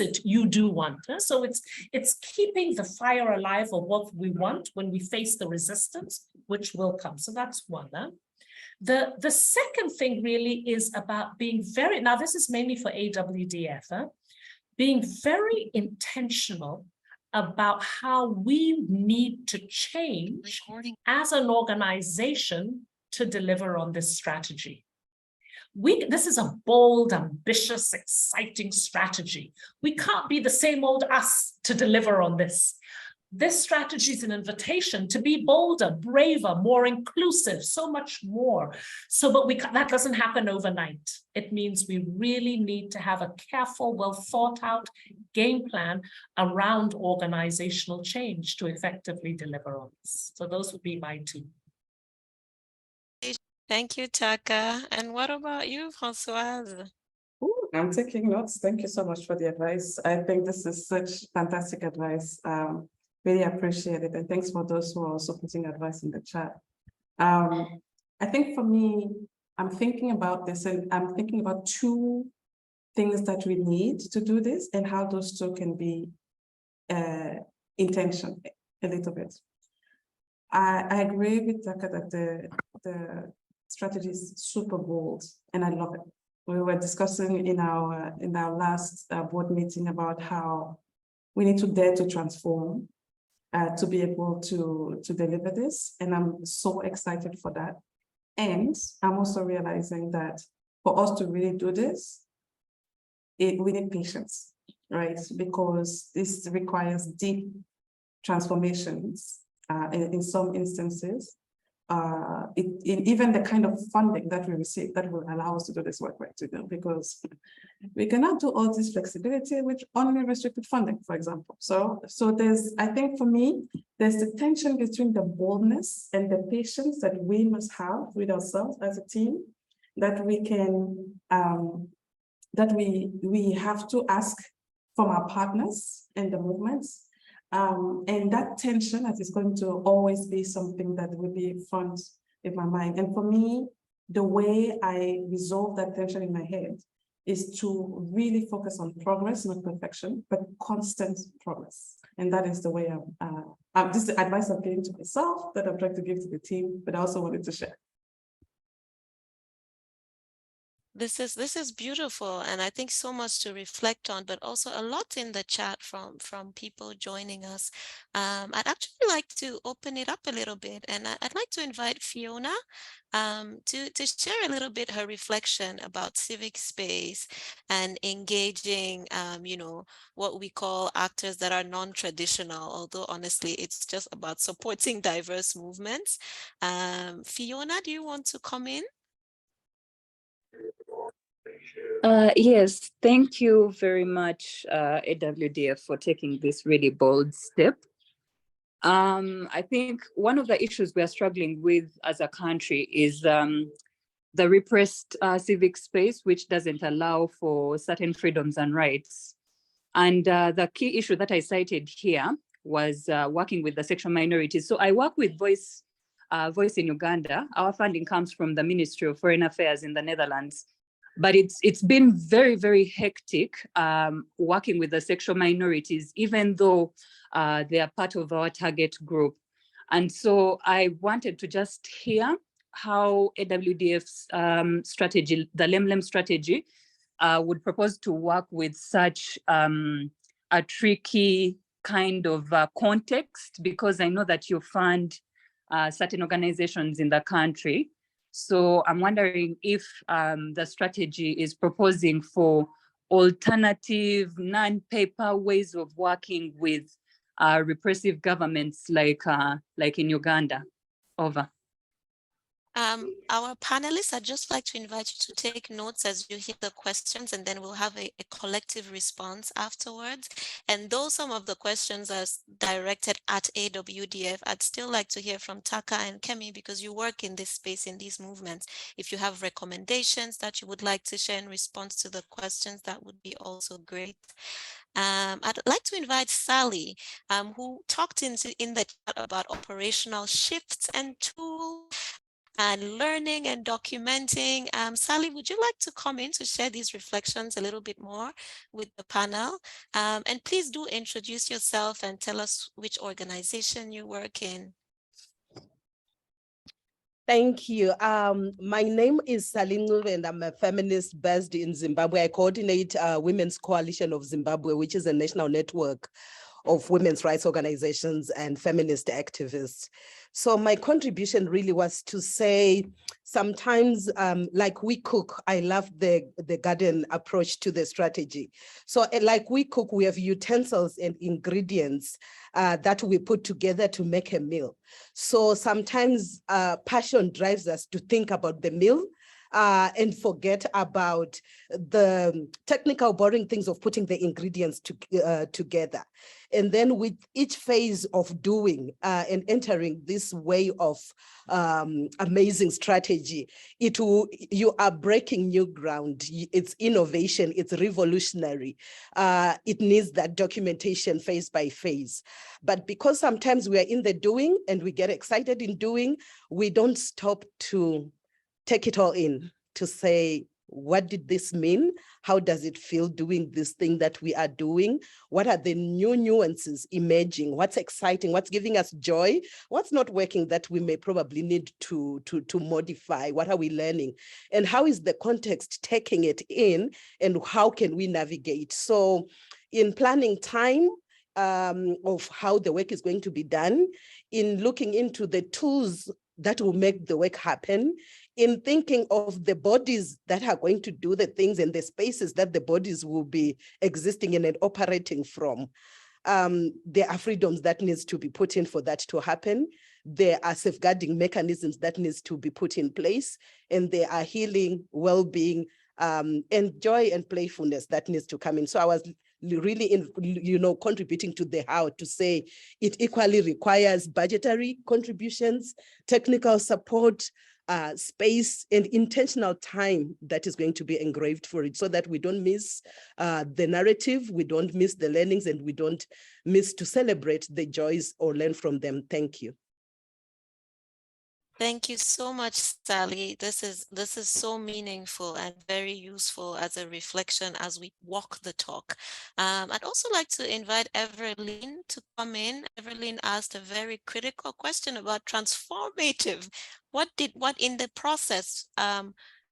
Speaker 5: it you do want. So it's keeping the fire alive of what we want when we face the resistance, which will come. So that's one. The second thing really is about being very, now this is mainly for AWDF, being very intentional about how we need to change as an organization to deliver on this strategy. This is a bold, ambitious, exciting strategy. We can't be the same old us to deliver on this. This strategy is an invitation to be bolder, braver, more inclusive, so much more. But that doesn't happen overnight. It means we really need to have a careful, well thought out game plan around organizational change to effectively deliver on this. So those would be my two.
Speaker 4: Thank you, Taka. And what about you, Françoise?
Speaker 1: Ooh, I'm taking notes. Thank you so much for the advice. I think this is such fantastic advice. Really appreciate it. And thanks for those who are also putting advice in the chat. I think for me, I'm thinking about this and I'm thinking about two things that we need to do this and how those two can be intention a little bit. I agree with Taka that the strategy is super bold and I love it. We were discussing in our last board meeting about how we need to dare to transform to be able to deliver this. And I'm so excited for that. And I'm also realizing that for us to really do this, we need patience, right? Because this requires deep transformations in some instances. Even the kind of funding that we receive that will allow us to do this work right to do, because we cannot do all this flexibility with only restricted funding, for example. So there's, I think for me, there's the tension between the boldness and the patience that we must have with ourselves as a team, that we can, that we have to ask from our partners in the movements. And that tension that is going to always be something that will be front in my mind. And for me, the way I resolve that tension in my head is to really focus on progress, not perfection, but constant progress. And that is the way this is the advice I'm giving to myself that I'm trying to give to the team, but I also wanted to share.
Speaker 4: This is beautiful, and I think so much to reflect on, but also a lot in the chat from people joining us. I'd actually like to open it up a little bit, and I'd like to invite Fiona to share a little bit her reflection about civic space and engaging, what we call actors that are non-traditional, although honestly, it's just about supporting diverse movements. Fiona, do you want to come in?
Speaker 7: Yes, thank you very much, AWDF, for taking this really bold step. I think one of the issues we are struggling with as a country is the repressed civic space, which doesn't allow for certain freedoms and rights. And the key issue that I cited here was working with the sexual minorities. So I work with Voice in Uganda. Our funding comes from the Ministry of Foreign Affairs in the Netherlands. But it's been very, very hectic working with the sexual minorities, even though they are part of our target group. And so I wanted to just hear how AWDF's strategy, the Lemlem strategy, would propose to work with such a tricky kind of context, because I know that you fund certain organizations in the country. So I'm wondering if the strategy is proposing for alternative non-paper ways of working with repressive governments like in Uganda. Over.
Speaker 4: Our panelists, I'd just like to invite you to take notes as you hear the questions, and then we'll have a collective response afterwards. And though some of the questions are directed at AWDF, I'd still like to hear from Taka and Kemi, because you work in this space, in these movements. If you have recommendations that you would like to share in response to the questions, that would be also great. I'd like to invite Sally, who talked in the chat about operational shifts and tools and learning and documenting. Sally, would you like to come in to share these reflections a little bit more with the panel? And please do introduce yourself and tell us which organization you work in.
Speaker 8: Thank you. My name is Sally Ncube, and I'm a feminist based in Zimbabwe. I coordinate Women's Coalition of Zimbabwe, which is a national network of women's rights organizations and feminist activists. So my contribution really was to say, sometimes like we cook, I love the garden approach to the strategy. So like we cook, we have utensils and ingredients that we put together to make a meal. So sometimes passion drives us to think about the meal and forget about the technical boring things of putting the ingredients together. And then with each phase of doing and entering this way of amazing strategy, you are breaking new ground. It's innovation, it's revolutionary. It needs that documentation phase by phase. But because sometimes we are in the doing and we get excited in doing, we don't stop to take it all in, to say, what did this mean? How does it feel doing this thing that we are doing? What are the new nuances emerging? What's exciting? What's giving us joy? What's not working that we may probably need to modify? What are we learning? And how is the context taking it in? And how can we navigate? So in planning time, of how the work is going to be done, in looking into the tools that will make the work happen, in thinking of the bodies that are going to do the things and the spaces that the bodies will be existing in and operating from. There are freedoms that needs to be put in for that to happen. There are safeguarding mechanisms that needs to be put in place, and there are healing, well-being, and joy and playfulness that needs to come in. So I was really contributing to the how, to say it equally requires budgetary contributions, technical support, space, and intentional time that is going to be engraved for it, so that we don't miss the narrative, we don't miss the learnings, and we don't miss to celebrate the joys or learn from them. Thank you.
Speaker 4: Thank you so much, Sally. This is so meaningful and very useful as a reflection as we walk the talk. I'd also like to invite Everline to come in. Everline asked a very critical question about transformative. What in the process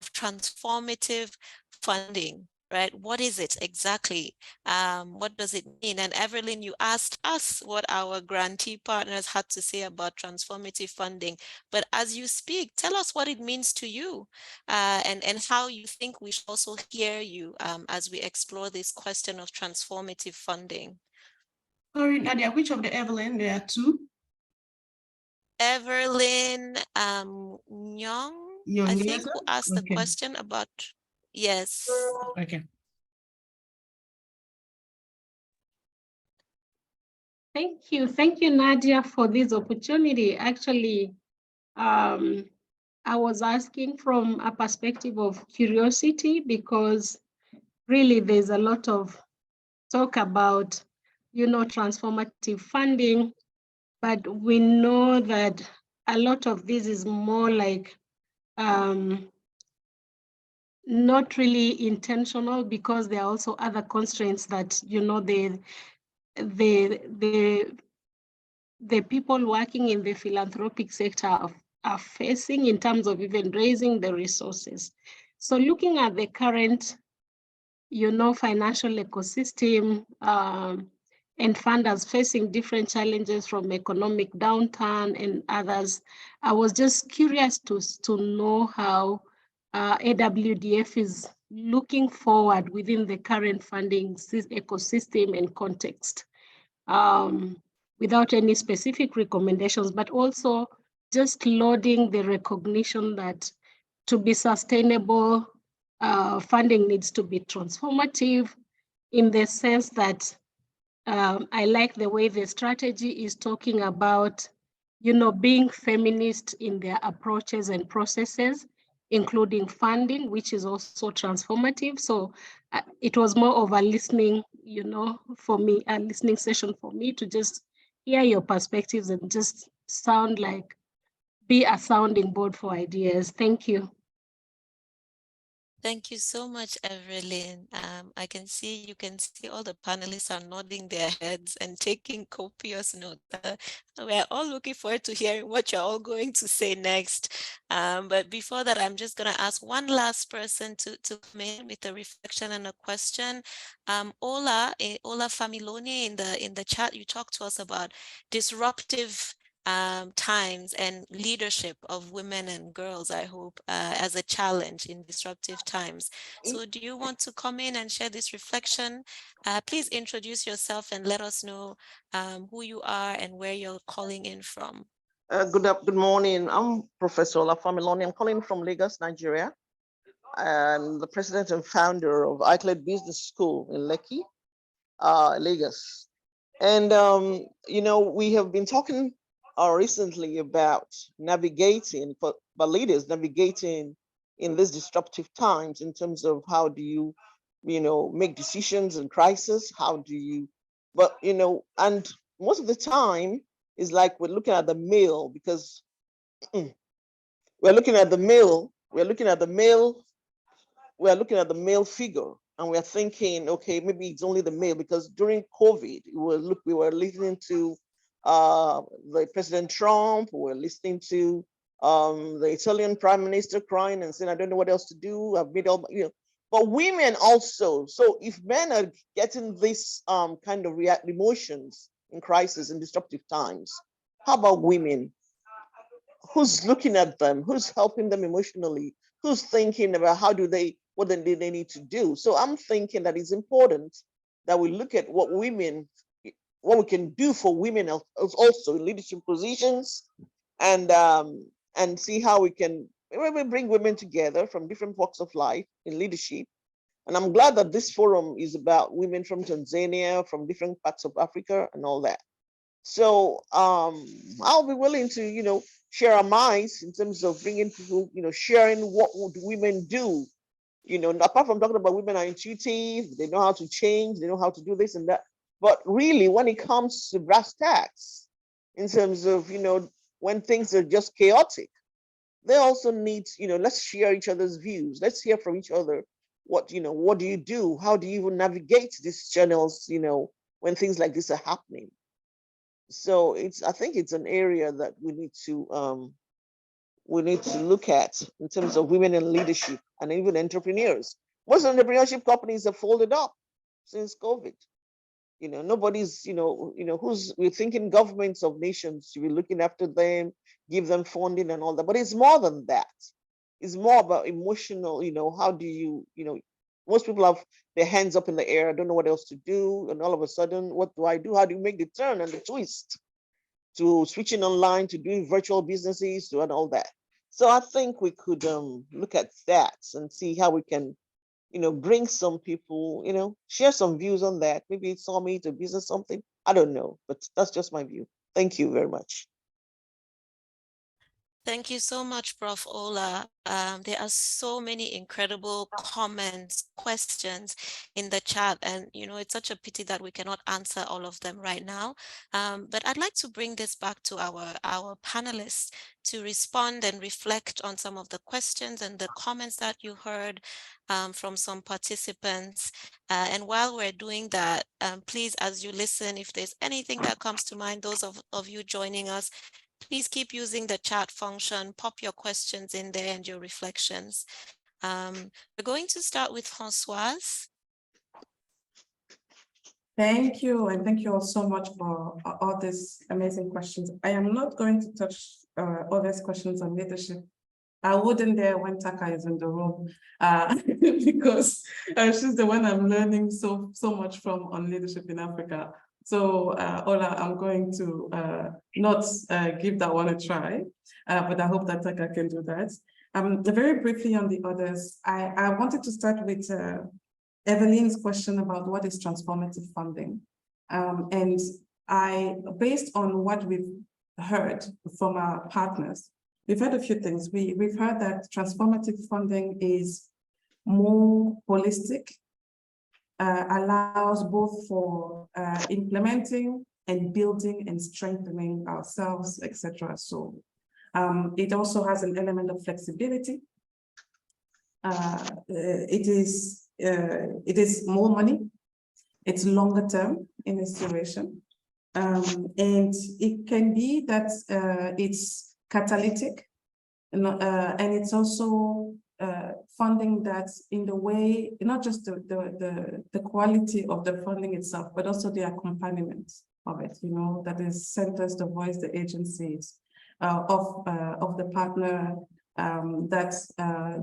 Speaker 4: transformative funding, right? What is it exactly? What does it mean? And Evelyn, you asked us what our grantee partners had to say about transformative funding. But as you speak, tell us what it means to you, and how you think we should also hear you as we explore this question of transformative funding.
Speaker 9: Sorry, Nadia, which of the Evelyn? There are two.
Speaker 4: Evelyn Nyong, I think, who asked the question about, yes.
Speaker 9: Okay.
Speaker 10: Thank you, Nadia, for this opportunity. Actually, I was asking from a perspective of curiosity because really there's a lot of talk about, transformative funding, but we know that a lot of this is more like not really intentional because there are also other constraints that, the people working in the philanthropic sector are facing in terms of even raising the resources. So looking at the current, financial ecosystem and funders facing different challenges from economic downturn and others, I was just curious to know how AWDF is looking forward within the current funding ecosystem and context. Without any specific recommendations, but also just loading the recognition that to be sustainable, funding needs to be transformative in the sense that I like the way the strategy is talking about, being feminist in their approaches and processes, including funding, which is also transformative. So it was more of a listening, for me, a listening session for me to just hear your perspectives and just be a sounding board for ideas. Thank you.
Speaker 4: Thank you so much, Evelyn. You can see all the panelists are nodding their heads and taking copious notes. We're all looking forward to hearing what you're all going to say next. But before that, I'm just going to ask one last person to come in with a reflection and a question. Ola Familoni, in the chat, you talked to us about disruptive times and leadership of women and girls, I hope, as a challenge in disruptive times. So do you want to come in and share this reflection? Please introduce yourself and let us know who you are and where you're calling in from.
Speaker 11: Good morning. I'm Professor Olafamiloni. I'm calling from Lagos, Nigeria. I'm the president and founder of AWDF Business School in Lekki, Lagos. And, we have been talking recently about navigating, for leaders navigating in these disruptive times in terms of how do you, make decisions in crisis, how do you, and most of the time is like we're looking at the male because we're looking at the male figure, and we're thinking, okay, maybe it's only the male, because during COVID, we were listening to the President Trump, we were listening to the Italian Prime Minister crying and saying, I don't know what else to do. I've made all, but women also. So if men are getting this kind of emotions in crisis and disruptive times, how about women? Who's looking at them? Who's helping them emotionally? Who's thinking about what they need to do? So I'm thinking that it's important that we look at what we can do for women also in leadership positions, and see how we can bring women together from different walks of life in leadership. And I'm glad that this forum is about women from Tanzania, from different parts of Africa and all that. So I'll be willing to, share our minds in terms of bringing people, sharing what would women do, apart from talking about women are intuitive, they know how to change, they know how to do this and that. But really, when it comes to brass tacks, in terms of, when things are just chaotic, they also need, let's share each other's views. Let's hear from each other. What do you do? How do you even navigate these channels, when things like this are happening? So I think it's an area that we need to we need to look at in terms of women in leadership and even entrepreneurs. Most entrepreneurship companies have folded up since COVID. Nobody's, we're thinking governments of nations should be looking after them, give them funding and all that. But it's more than that. It's more about emotional, how do you, most people have their hands up in the air, don't know what else to do. And all of a sudden, what do I do? How do you make the turn and the twist to switching online, to doing virtual businesses, to and all that? So I think we could look at that and see how we can bring some people, share some views on that. Maybe it's summit or business something. I don't know, but that's just my view. Thank you very much.
Speaker 4: Thank you so much, Prof. Ola. There are so many incredible comments, questions in the chat, and it's such a pity that we cannot answer all of them right now. But I'd like to bring this back to our panelists to respond and reflect on some of the questions and the comments that you heard from some participants. And while we're doing that, please, as you listen, if there's anything that comes to mind, those of you joining us, please keep using the chat function, pop your questions in there and your reflections. We're going to start with Françoise.
Speaker 1: Thank you, and thank you all so much for all these amazing questions. I am not going to touch all these questions on leadership. I wouldn't dare when Taka is in the room because she's the one I'm learning so much from on leadership in Africa. So Ola, I'm going to not give that one a try, but I hope that Taka can do that. Very briefly on the others, I wanted to start with Evelyn's question about what is transformative funding. And based on what we've heard from our partners, we've heard a few things. We've heard that transformative funding is more holistic, allows both for implementing and building and strengthening ourselves, etc. So it also has an element of flexibility. It is more money. It's longer term in its duration. And it can be that it's catalytic, and it's also funding that in the way, not just the quality of the funding itself, but also the accompaniment of it, that is centers the voice, the agencies of the partner, that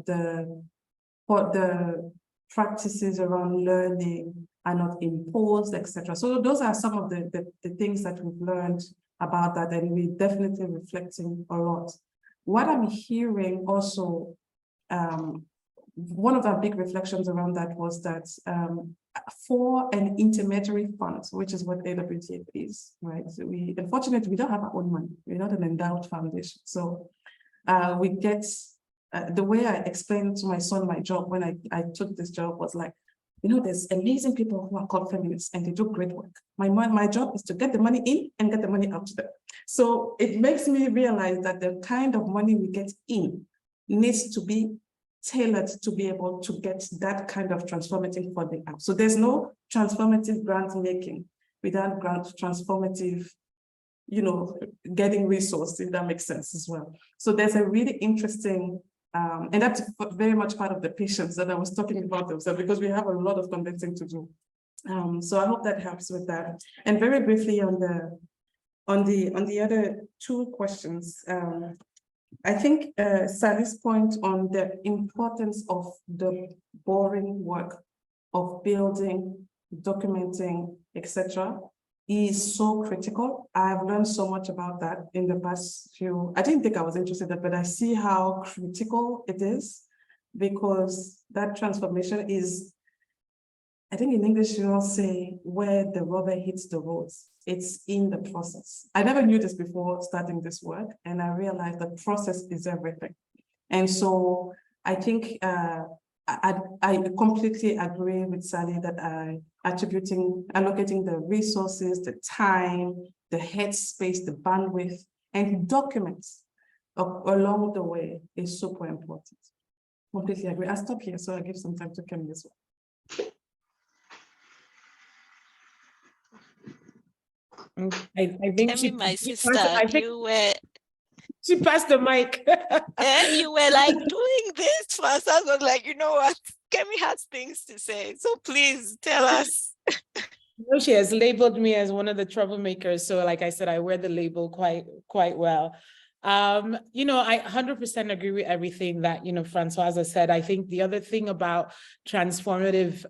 Speaker 1: the practices around learning are not imposed, etc. So those are some of the things that we've learned about that, and we're definitely reflecting a lot. What I'm hearing also, one of our big reflections around that was that for an intermediary fund, which is what AWDF is, right? So unfortunately, we don't have our own money. We're not an endowed foundation. So we get, the way I explained to my son my job when I took this job was like, there's amazing people who are called feminists and they do great work. My job is to get the money in and get the money out to them. So it makes me realize that the kind of money we get in needs to be tailored to be able to get that kind of transformative funding out. So there's no transformative grant making without grant transformative, getting resources, if that makes sense as well. So there's a really interesting, and that's very much part of the patience that I was talking about themselves, because we have a lot of convincing to do. So I hope that helps with that. And very briefly on the other two questions, I think Sally's point on the importance of the boring work of building, documenting, etc., is so critical. I've learned so much about that in the past few. I didn't think I was interested in that, but I see how critical it is, because that transformation is, I think in English you all say, where the rubber hits the roads. It's in the process. I never knew this before starting this work, and I realized the process is everything. And so I think I completely agree with Sally that allocating the resources, the time, the headspace, the bandwidth, and documents along the way is super important. Completely agree. I'll stop here so I give some time to Kemi as well.
Speaker 6: I think
Speaker 4: Kemi, my sister, you were
Speaker 6: She passed the mic.
Speaker 4: And you were like doing this. Francois was like, you know what? Kemi has things to say. So please tell us.
Speaker 6: No, she has labeled me as one of the troublemakers. So like I said, I wear the label quite well. You know, I 100% agree with everything that, you know, Françoise said. I think the other thing about transformative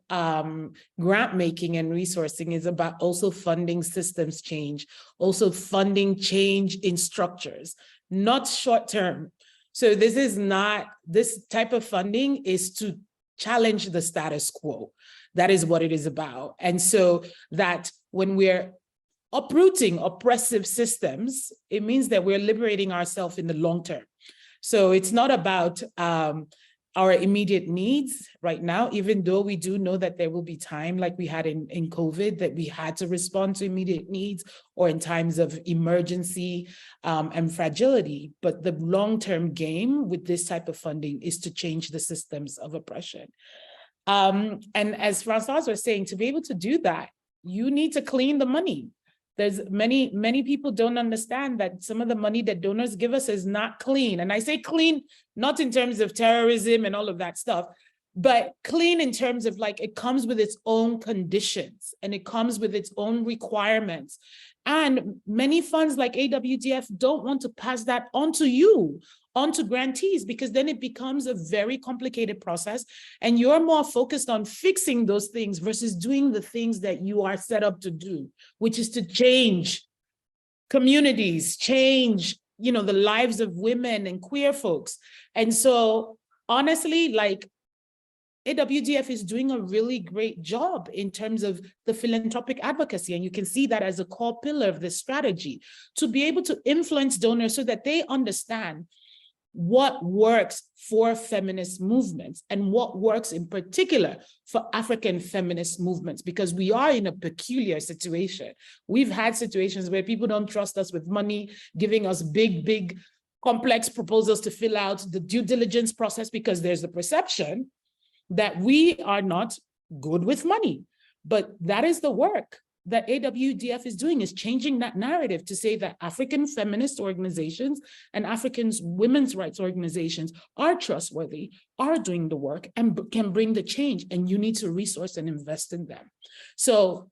Speaker 6: grant making and resourcing is about also funding systems change, also funding change in structures, not short term. So this type of funding is to challenge the status quo. That is what it is about. And so that when we're uprooting oppressive systems, it means that we're liberating ourselves in the long term. So it's not about our immediate needs right now, even though we do know that there will be time like we had in COVID, that we had to respond to immediate needs or in times of emergency and fragility. But the long-term game with this type of funding is to change the systems of oppression. And as Françoise was saying, to be able to do that, you need to clean the money. There's many people don't understand that some of the money that donors give us is not clean. And I say clean, not in terms of terrorism and all of that stuff, but clean in terms of like, it comes with its own conditions and it comes with its own requirements. And many funds like AWDF don't want to pass that on to you, onto grantees, because then it becomes a very complicated process and you're more focused on fixing those things versus doing the things that you are set up to do, which is to change communities, change, you know, the lives of women and queer folks. And so honestly, like AWDF is doing a really great job in terms of the philanthropic advocacy. And you can see that as a core pillar of this strategy, to be able to influence donors so that they understand what works for feminist movements and what works in particular for African feminist movements, because we are in a peculiar situation. We've had situations where people don't trust us with money, giving us big, complex proposals to fill out the due diligence process because there's a perception that we are not good with money. But that is the work that AWDF is doing, is changing that narrative to say that African feminist organizations and African women's rights organizations are trustworthy, are doing the work and can bring the change, and you need to resource and invest in them. So,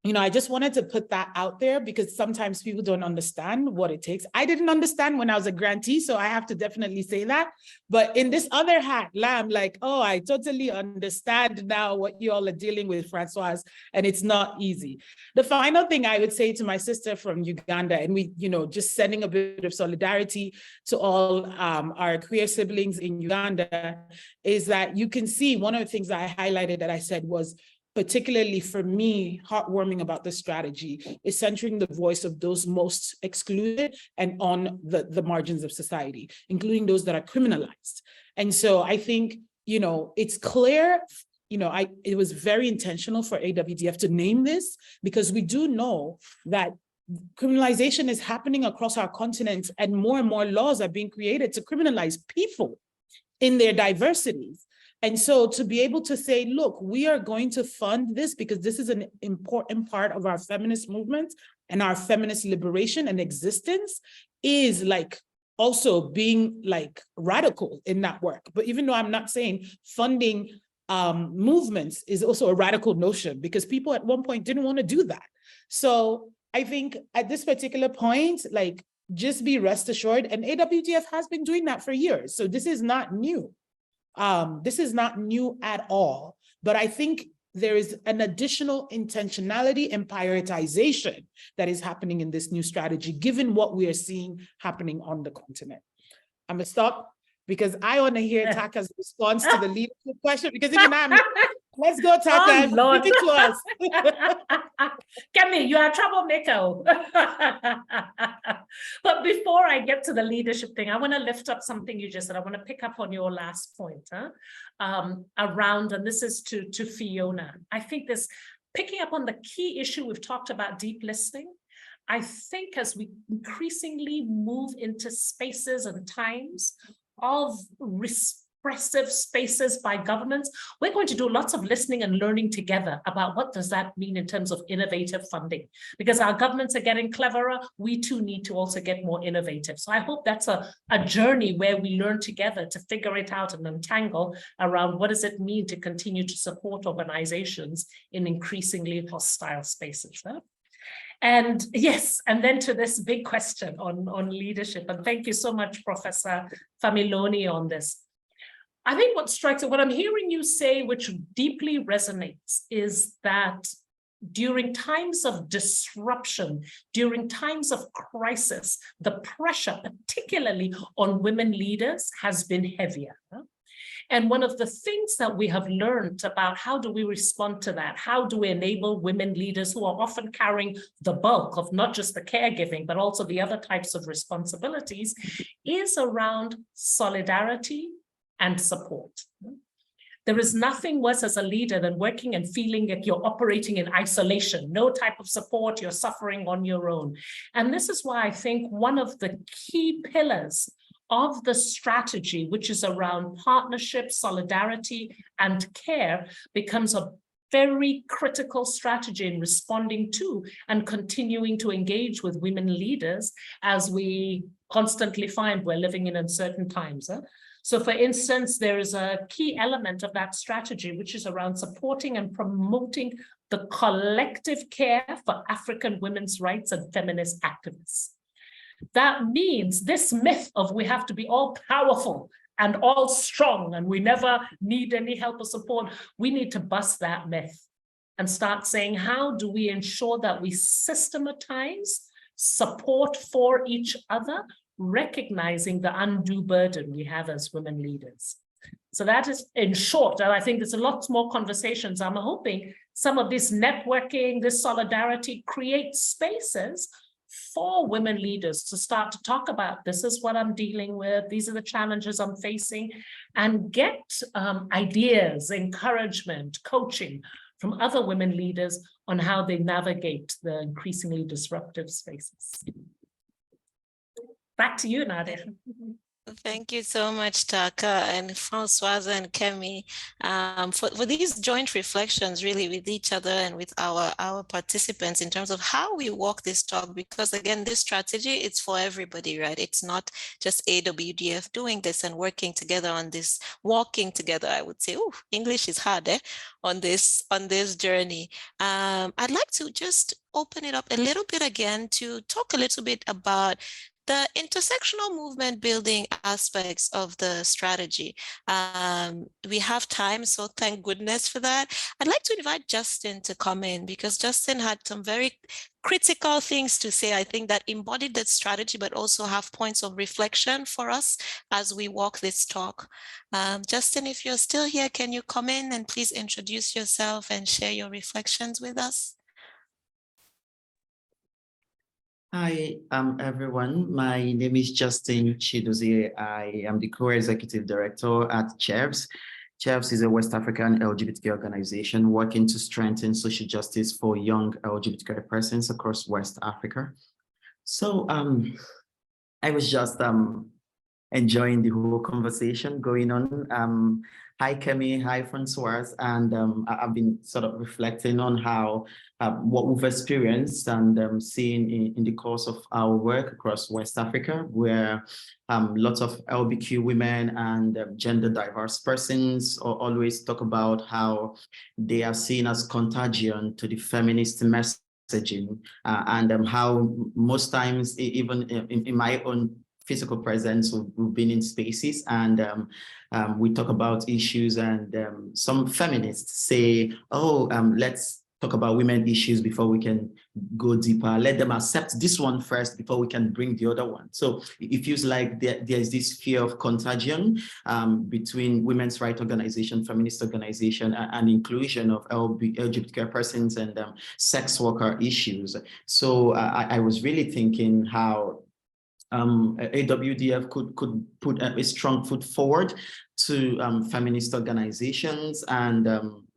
Speaker 6: you know, I just wanted to put that out there because sometimes people don't understand what it takes. I didn't understand when I was a grantee, so I have to definitely say that. But in this other hat, Lam, like, oh, I totally understand now what you all are dealing with, Françoise, and it's not easy. The final thing I would say to my sister from Uganda, and we, you know, just sending a bit of solidarity to all our queer siblings in Uganda, is that you can see one of the things I highlighted that I said was, particularly for me, heartwarming about this strategy is centering the voice of those most excluded and on the margins of society, including those that are criminalized. And so I think, you know, it's clear, you know, it was very intentional for AWDF to name this, because we do know that criminalization is happening across our continent and more laws are being created to criminalize people in their diversities. And so to be able to say, look, we are going to fund this because this is an important part of our feminist movement and our feminist liberation and existence, is like also being like radical in that work. But even though I'm not saying funding movements is also a radical notion, because people at one point didn't want to do that. So I think at this particular point, like, just be rest assured, and AWDF has been doing that for years. So this is not new. This is not new at all, but I think there is an additional intentionality and prioritization that is happening in this new strategy, given what we are seeing happening on the continent. I'm gonna stop because I want to hear Taka's response to the leadership question, because even I'm, let's go, Taka, give it to us.
Speaker 5: Kemi, you are a troublemaker. But before I get to the leadership thing, I want to lift up something you just said. I want to pick up on your last point around, and this is to Fiona. I think this, picking up on the key issue we've talked about, deep listening. I think as we increasingly move into spaces and times of expressive spaces by governments. We're going to do lots of listening and learning together about what does that mean in terms of innovative funding. Because our governments are getting cleverer, we too need to also get more innovative. So I hope that's a journey where we learn together to figure it out and untangle around what does it mean to continue to support organizations in increasingly hostile spaces. Huh? And yes, and then to this big question on leadership. And thank you so much, Professor Familoni, on this. I think what strikes me, what I'm hearing you say, which deeply resonates, is that during times of disruption, during times of crisis, the pressure, particularly on women leaders, has been heavier. And one of the things that we have learned about how do we respond to that, how do we enable women leaders who are often carrying the bulk of not just the caregiving, but also the other types of responsibilities, is around solidarity and support. There is nothing worse as a leader than working and feeling like you're operating in isolation, no type of support, you're suffering on your own. And this is why I think one of the key pillars of the strategy, which is around partnership, solidarity, and care, becomes a very critical strategy in responding to and continuing to engage with women leaders as we constantly find we're living in uncertain times. So for instance, there is a key element of that strategy, which is around supporting and promoting the collective care for African women's rights and feminist activists. That means this myth of we have to be all powerful and all strong and we never need any help or support, we need to bust that myth and start saying, how do we ensure that we systematize support for each other, recognizing the undue burden we have as women leaders? So that is in short, and I think there's a lot more conversations. I'm hoping some of this networking, this solidarity creates spaces for women leaders to start to talk about, this is what I'm dealing with, these are the challenges I'm facing, and get ideas, encouragement, coaching from other women leaders on how they navigate the increasingly disruptive spaces. Back to you, Nadia.
Speaker 4: Thank you so much, Taka and Françoise and Kemi, for these joint reflections really with each other and with our participants in terms of how we walk this talk, because again, this strategy, it's for everybody, right? It's not just AWDF doing this and working together on this, walking together, I would say. Oh, English is hard, on this journey. I'd like to just open it up a little bit again to talk a little bit about the intersectional movement building aspects of the strategy. We have time, so thank goodness for that. I'd like to invite Justin to come in because Justin had some very critical things to say, I think, that embodied that strategy, but also have points of reflection for us as we walk this talk. Justin, if you're still here, can you come in and please introduce yourself and share your reflections with us?
Speaker 12: Hi, everyone. My name is Justin Chidozie. I am the co-executive director at CHEVS. CHEVS is a West African LGBTQ organization working to strengthen social justice for young LGBTQ persons across West Africa. So I was just enjoying the whole conversation going on. Hi, Kemi. Hi, Françoise. And I've been sort of reflecting on how what we've experienced and seen in the course of our work across West Africa, where lots of LGBTQ women and gender diverse persons always talk about how they are seen as contagion to the feminist messaging, and how most times, even in my own physical presence, we've been in spaces and we talk about issues, and some feminists say, oh, let's talk about women issues before we can go deeper. Let them accept this one first before we can bring the other one. So it feels like there's this fear of contagion between women's rights organization, feminist organization, and inclusion of LGBTQ persons and sex worker issues. So I was really thinking how AWDF could put a strong foot forward to feminist organizations and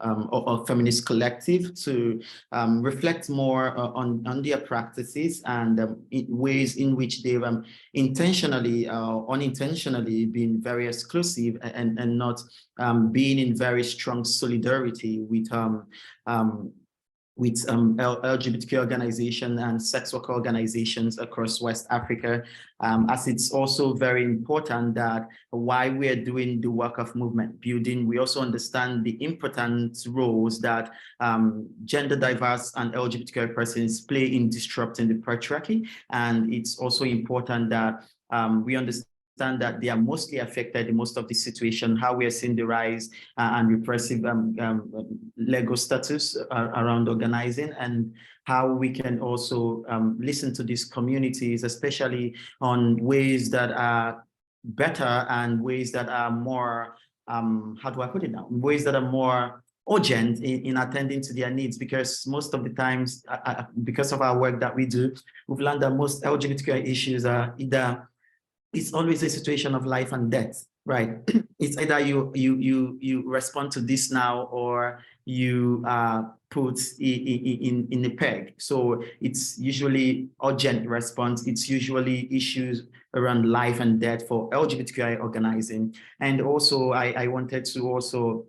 Speaker 12: or feminist collective to reflect more on their practices and ways in which they've intentionally or unintentionally been very exclusive and not being in very strong solidarity with LGBTQ organizations and sex worker organizations across West Africa, as it's also very important that while we are doing the work of movement building, we also understand the important roles that gender diverse and LGBTQ persons play in disrupting the patriarchy. And it's also important that we understand that they are mostly affected in most of the situation, how we are seeing the rise and repressive legal status around organizing, and how we can also listen to these communities, especially on ways that are better and ways that are more, how do I put it now? Ways that are more urgent in attending to their needs, because most of the times, because of our work that we do, we've learned that most LGBTQ issues are either, it's always a situation of life and death, right? It's either you respond to this now or you put in a peg. So it's usually urgent response. It's usually issues around life and death for LGBTQI organizing. And also I wanted to also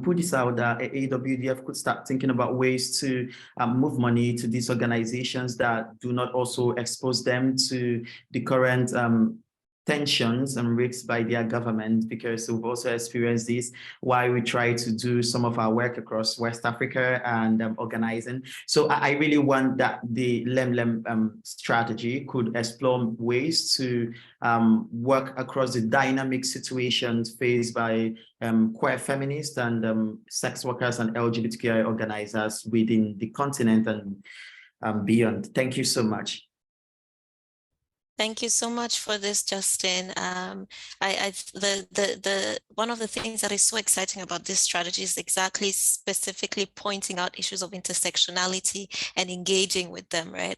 Speaker 12: put this out that AWDF could start thinking about ways to move money to these organizations that do not also expose them to the current tensions and risks by their government, because we've also experienced this while we try to do some of our work across West Africa and organizing. So I really want that the Lemlem strategy could explore ways to work across the dynamic situations faced by queer feminists and sex workers and LGBTQI organizers within the continent and beyond. Thank you so much.
Speaker 4: Thank you so much for this, Justin. One of the things that is so exciting about this strategy is exactly specifically pointing out issues of intersectionality and engaging with them, right?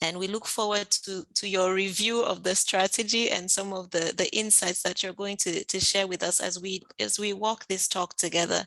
Speaker 4: And we look forward to your review of the strategy and some of the insights that you're going to share with us as we walk this talk together.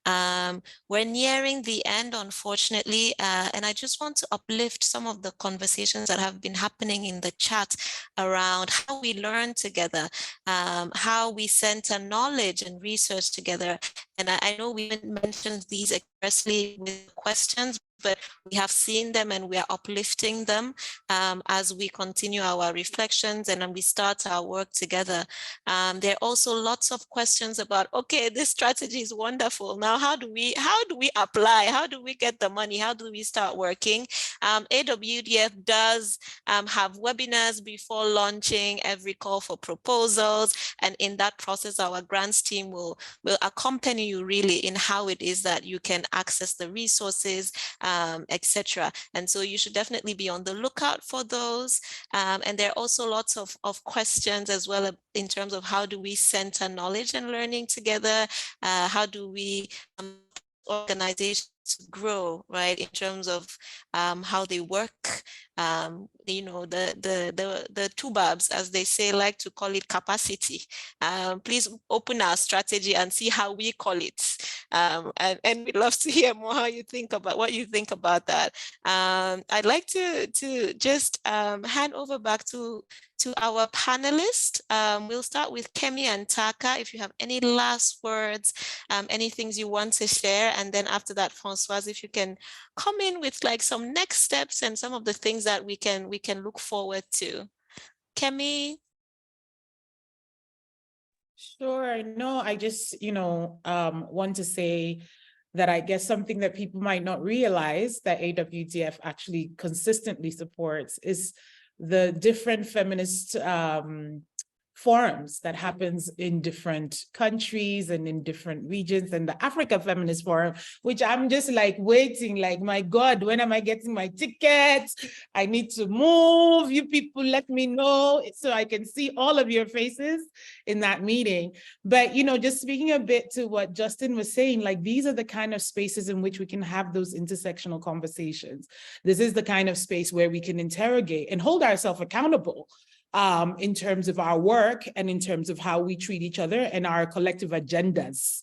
Speaker 4: We're nearing the end, unfortunately, and I just want to uplift some of the conversations that have been happening in the chat around how we learn together, how we center knowledge and research together. And I know we didn't mention these expressly with questions, but we have seen them and we are uplifting them as we continue our reflections and then we start our work together. There are also lots of questions about, okay, this strategy is wonderful. Now, how do we apply? How do we get the money? How do we start working? AWDF does have webinars before launching every call for proposals. And in that process, our grants team will accompany you really in how it is that you can access the resources, etc. And so you should definitely be on the lookout for those. And there are also lots of questions as well in terms of how do we center knowledge and learning together? How do we organizations grow, right, in terms of how they work? You know, the TUBABs, as they say, like to call it capacity. Please open our strategy and see how we call it. And we'd love to hear more how you think about what you think about that. I'd like to just hand over back to our panelists. We'll start with Kemi and Taka. If you have any last words, any things you want to share, and then after that, Francoise, if you can come in with like some next steps and some of the things that we can look forward to. Kemi.
Speaker 6: Sure. No, I just, want to say that I guess something that people might not realize that AWDF actually consistently supports is the different feminist forums that happens in different countries and in different regions, and the Africa Feminist Forum, which I'm just like waiting, like, my God, when am I getting my tickets? I need to move. You people let me know so I can see all of your faces in that meeting. But, just speaking a bit to what Justin was saying, like, these are the kind of spaces in which we can have those intersectional conversations. This is the kind of space where we can interrogate and hold ourselves accountable in terms of our work and in terms of how we treat each other and our collective agendas,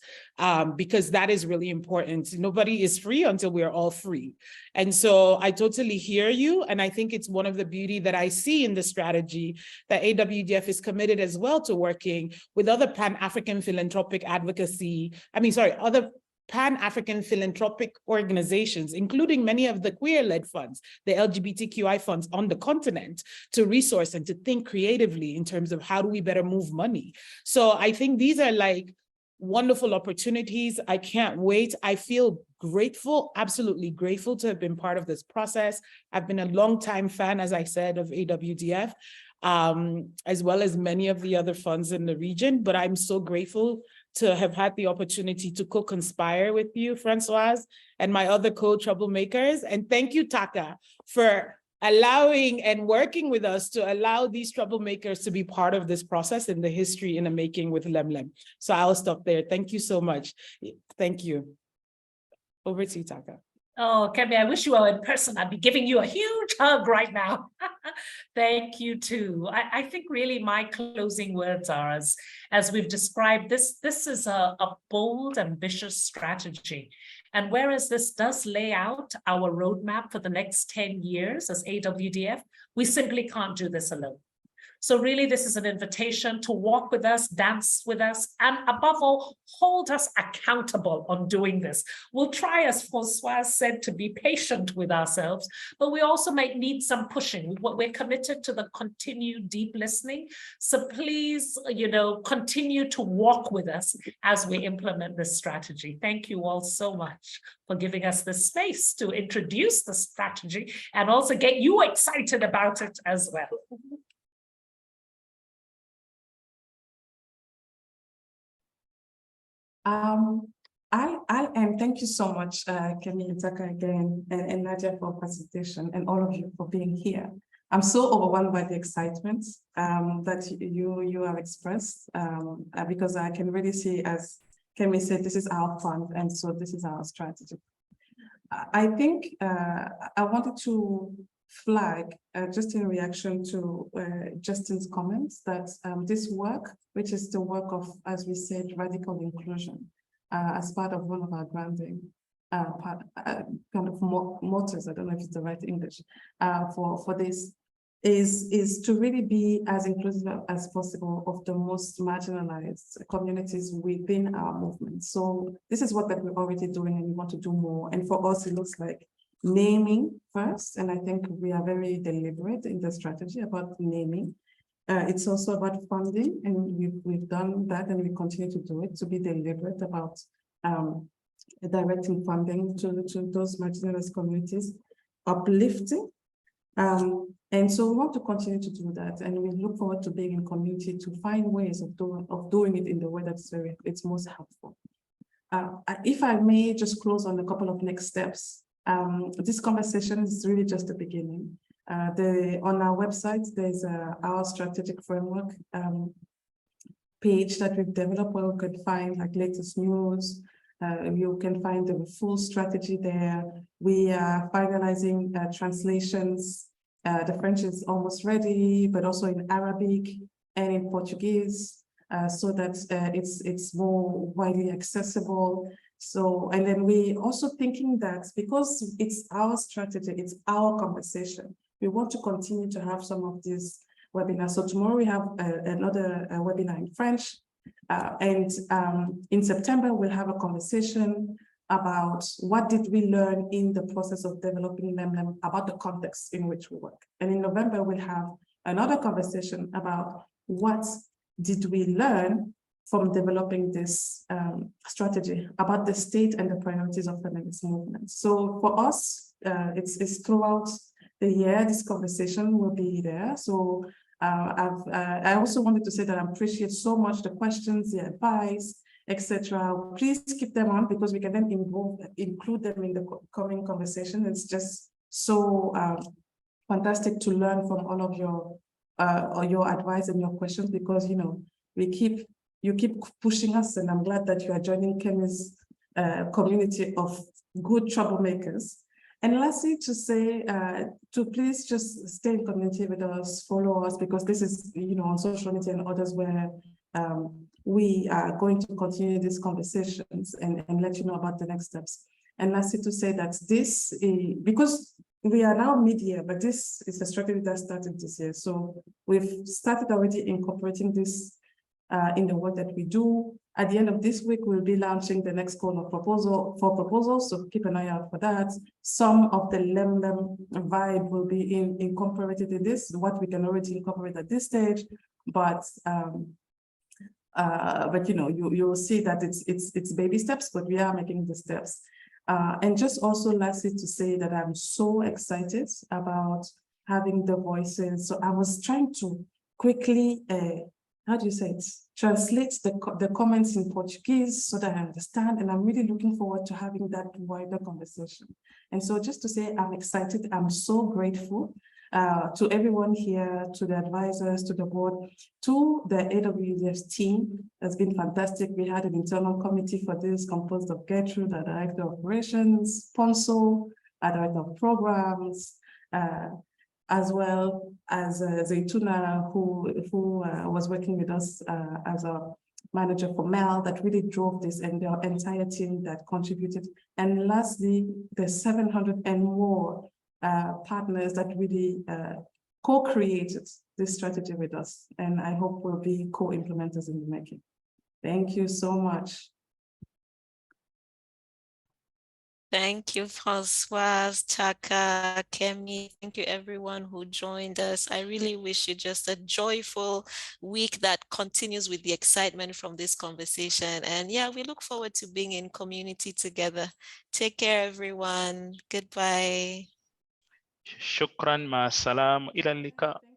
Speaker 6: because that is really important. Nobody is free until we're all free. And so I totally hear you. And I think it's one of the beauty that I see in the strategy that AWDF is committed as well to working with other Pan-African philanthropic advocacy, other Pan-African philanthropic organizations, including many of the queer-led funds, the LGBTQI funds on the continent, to resource and to think creatively in terms of how do we better move money. So I think these are like wonderful opportunities. I can't wait. I feel grateful, absolutely grateful to have been part of this process. I've been a longtime fan, as I said, of AWDF, as well as many of the other funds in the region, but I'm so grateful to have had the opportunity to co-conspire with you, Francoise, and my other co-troublemakers. And thank you, Taka, for allowing and working with us to allow these troublemakers to be part of this process in the history in the making with Lemlem. So I'll stop there. Thank you so much. Thank you. Over to you, Taka.
Speaker 5: Oh, Kemi, I wish you were in person. I'd be giving you a huge hug right now. Thank you too. I think really my closing words are, as we've described, this is a bold, ambitious strategy. And whereas this does lay out our roadmap for the next 10 years as AWDF, we simply can't do this alone. So really, this is an invitation to walk with us, dance with us, and above all, hold us accountable on doing this. We'll try, as Francois said, to be patient with ourselves, but we also might need some pushing. We're committed to the continued deep listening. So please, continue to walk with us as we implement this strategy. Thank you all so much for giving us the space to introduce the strategy and also get you excited about it as well.
Speaker 1: I'll end. Thank you so much, Kemi and Taka again, and Nadia for participation, and all of you for being here. I'm so overwhelmed by the excitement that you have expressed, because I can really see, as Kemi said, this is our fund, and so this is our strategy. I think I wanted to flag, just in reaction to Justin's comments, that this work, which is the work of, as we said, radical inclusion, as part of one of our branding, kind of mottos, I don't know if it's the right English, for this, is to really be as inclusive as possible of the most marginalized communities within our movement. So this is what that we're already doing, and we want to do more. And for us, it looks like naming first, and I think we are very deliberate in the strategy about naming. It's also about funding, and we've done that, and we continue to do it, to be deliberate about directing funding to those marginalized communities, uplifting. And so we want to continue to do that, and we look forward to being in community to find ways of doing it in the way that's it's most helpful. If I may just close on a couple of next steps. This conversation is really just the beginning. On our website, there's our strategic framework page that we've developed, where you can find like latest news. You can find the full strategy there. We are finalizing translations. The French is almost ready, but also in Arabic and in Portuguese, so that it's more widely accessible. So, and then we also thinking that because it's our strategy, it's our conversation, we want to continue to have some of these webinars. So tomorrow we have another webinar in French, and in September we'll have a conversation about what did we learn in the process of developing Lemlem, about the context in which we work. And in November, we'll have another conversation about what did we learn from developing this strategy, about the state and the priorities of feminist movements. So for us, it's throughout the year, this conversation will be there. So I also wanted to say that I appreciate so much the questions, the advice, etc. Please keep them on, because we can then include them in the coming conversation. It's just so fantastic to learn from all of your advice and your questions, because you keep pushing us, and I'm glad that you are joining Kemi's community of good troublemakers. And lastly, to say, to please just stay in community with us, follow us, because this is, on social media and others where we are going to continue these conversations and let you know about the next steps. And lastly, to say that this, because we are now mid-year, but this is a strategy that started this year. So we've started already incorporating this in the work that we do. At the end of this week, we'll be launching the next call of proposals, so keep an eye out for that. Some of the Lemlem vibe will be incorporated in this, what we can already incorporate at this stage, but you'll see that it's baby steps, but we are making the steps. And just also lastly to say that I'm so excited about having the voices. So I was trying to quickly, how do you say it? Translate the comments in Portuguese so that I understand. And I'm really looking forward to having that wider conversation. And so just to say, I'm excited. I'm so grateful to everyone here, to the advisors, to the board, to the AWDF team. That's been fantastic. We had an internal committee for this composed of Gertrude, our Director of Operations, Ponso, our Director of Programs, as well as Zaytuna, who was working with us as a manager for MEL, that really drove this, and the entire team that contributed. And lastly, the 700 and more partners that really co-created this strategy with us. And I hope we'll be co-implementers in the making. Thank you so much.
Speaker 4: Thank you, Françoise, Chaka, Kemi. Thank you, everyone who joined us. I really wish you just a joyful week that continues with the excitement from this conversation. And yeah, we look forward to being in community together. Take care, everyone. Goodbye.
Speaker 2: شكرا مع السلامة إلى اللقاء.